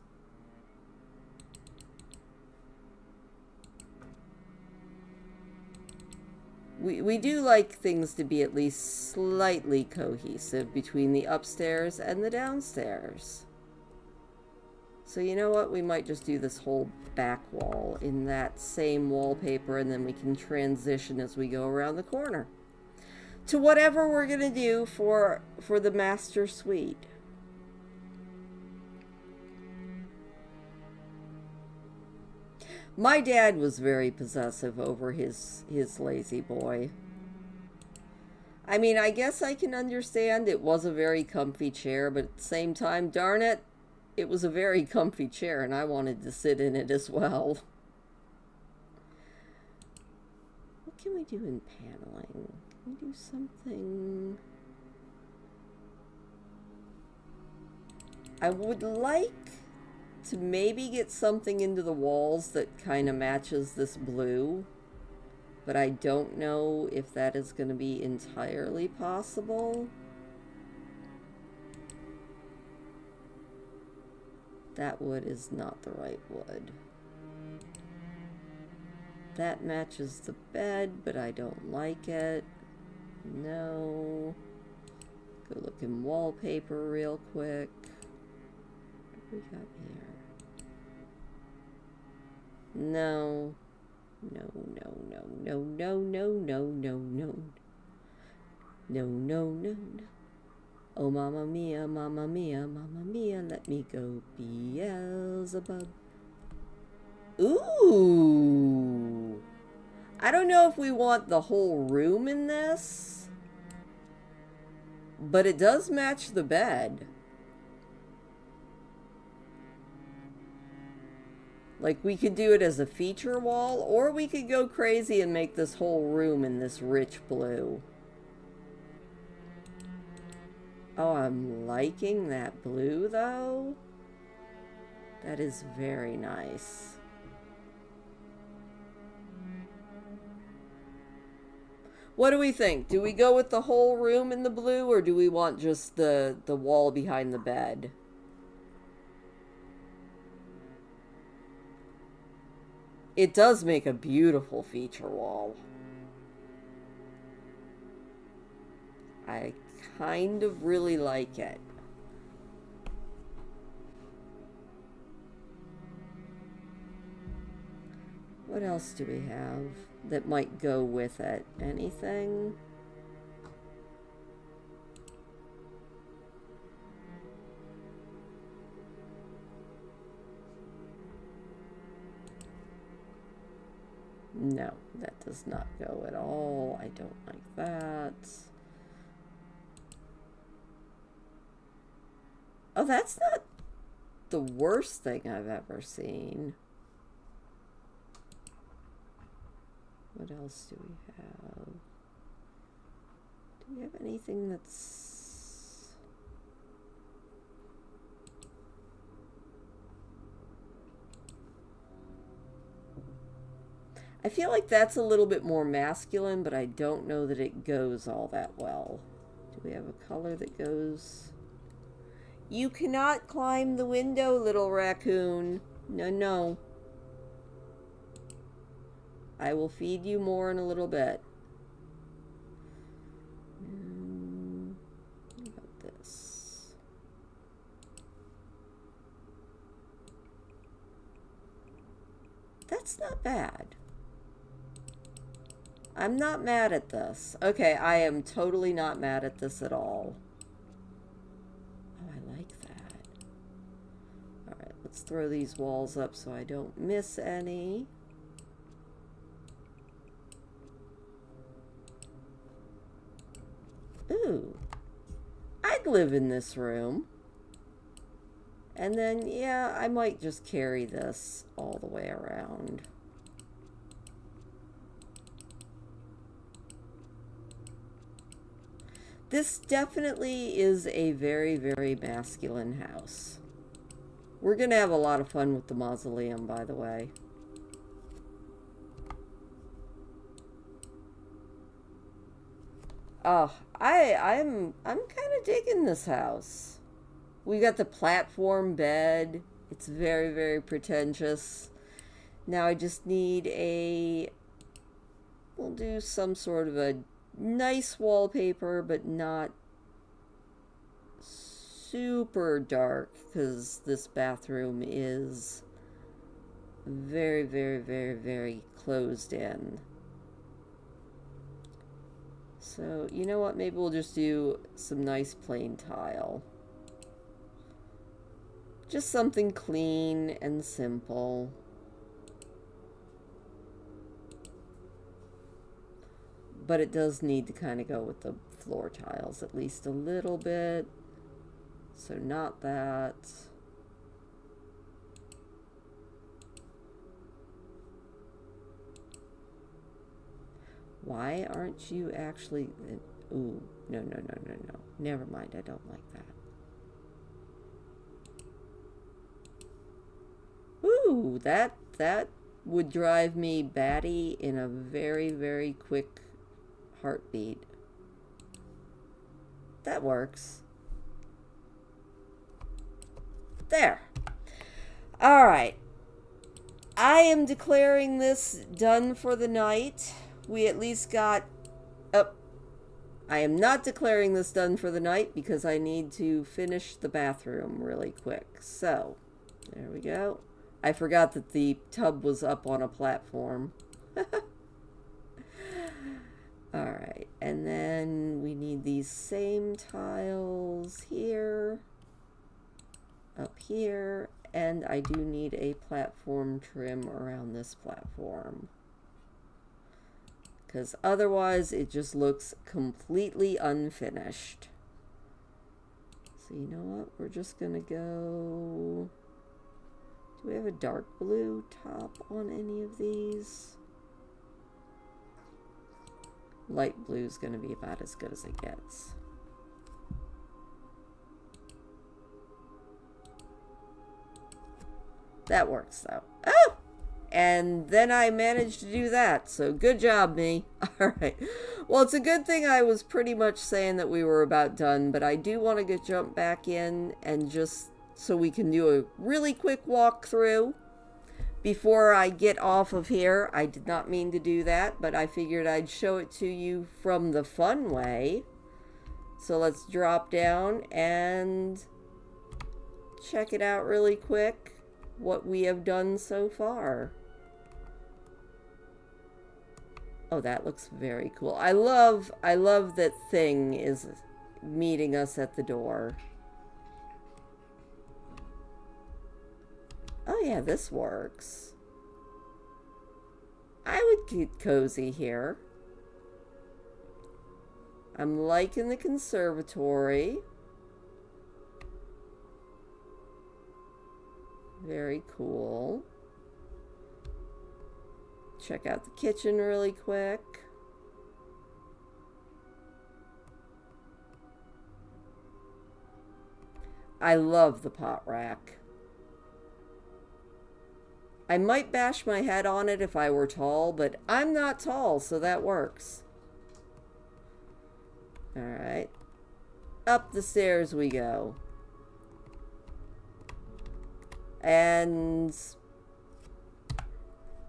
We do like things to be at least slightly cohesive between the upstairs and the downstairs. So you know what? We might just do this whole back wall in that same wallpaper, and then we can transition as we go around the corner to whatever we're going to do for the master suite. My dad was very possessive over his lazy boy. I mean, I guess I can understand it was a very comfy chair, but at the same time, darn it, it was a very comfy chair and I wanted to sit in it as well. What can we do in paneling? Can we do something? I would like to maybe get something into the walls that kind of matches this blue, but I don't know if that is going to be entirely possible. That wood is not the right wood. That matches the bed, but I don't like it. No. Go look in wallpaper real quick. What do we got here? No. No, no, no, no, no, no, no, no, no. No, no, no, no. Oh, mamma mia, let me go, Beelzebub. Ooh. I don't know if we want the whole room in this, but it does match the bed. Like, we could do it as a feature wall, or we could go crazy and make this whole room in this rich blue. Oh, I'm liking that blue, though. That is very nice. What do we think? Do we go with the whole room in the blue, or do we want just the wall behind the bed? It does make a beautiful feature wall. I kind of really like it. What else do we have that might go with it? Anything? No, that does not go at all. I don't like that. Oh, that's not the worst thing I've ever seen. What else do we have? Do we have anything that's... I feel like that's a little bit more masculine, but I don't know that it goes all that well. Do we have a color that goes... You cannot climb the window, little raccoon. No, no. I will feed you more in a little bit. What about this? That's not bad. I'm not mad at this. Okay, I am totally not mad at this at all. Oh, I like that. Alright, let's throw these walls up so I don't miss any. Ooh, I'd live in this room. And then, yeah, I might just carry this all the way around. This definitely is a very, very masculine house. We're going to have a lot of fun with the mausoleum, by the way. Oh, I'm kind of digging this house. We got the platform bed. It's very, very pretentious. Now I just need a... We'll do some sort of a nice wallpaper, but not super dark, because this bathroom is very, very, very, very closed in. So, you know what? Maybe we'll just do some nice plain tile. Just something clean and simple. But it does need to kind of go with the floor tiles at least a little bit. So not that. Why aren't you actually... Ooh, no, no, no, no, no. Never mind, I don't like that. Ooh, that would drive me batty in a very, very quick heartbeat. That works. There. All right. I am declaring this done for the night. We at least got... Oh, I am not declaring this done for the night because I need to finish the bathroom really quick. So, there we go. I forgot that the tub was up on a platform. Alright, and then we need these same tiles here, up here, and I do need a platform trim around this platform. Because otherwise it just looks completely unfinished. So you know what, we're just going to go... Do we have a dark blue top on any of these? Light blue is going to be about as good as it gets. That works, though. Oh! And then I managed to do that, so good job, me. Alright. Well, it's a good thing I was pretty much saying that we were about done, but I do want to jump back in and just so we can do a really quick walkthrough before I get off of here. I did not mean to do that, but I figured I'd show it to you from the fun way. So let's drop down and check it out really quick, what we have done so far. Oh, that looks very cool. I love that Thing is meeting us at the door. Oh yeah, this works. I would get cozy here. I'm liking the conservatory. Very cool. Check out the kitchen really quick. I love the pot rack. I might bash my head on it if I were tall, but I'm not tall, so that works. Alright. Up the stairs we go. And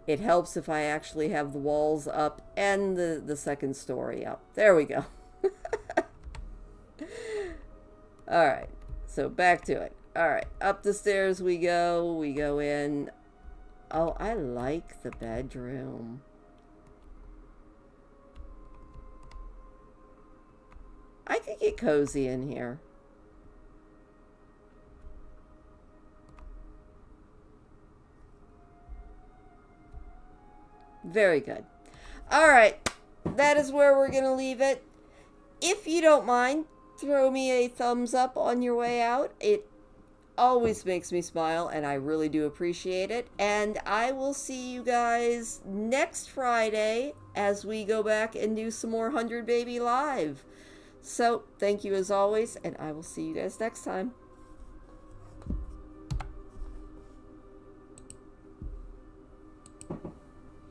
it helps if I actually have the walls up and the second story up. There we go. Alright, so back to it. Alright, up the stairs we go. We go in. Oh, I like the bedroom. I could get cozy in here. Very good. All right, that is where we're going to leave it. If you don't mind, throw me a thumbs up on your way out. It always makes me smile, and I really do appreciate it. And I will see you guys next Friday as we go back and do some more 100 Baby Live. So, thank you as always, and I will see you guys next time.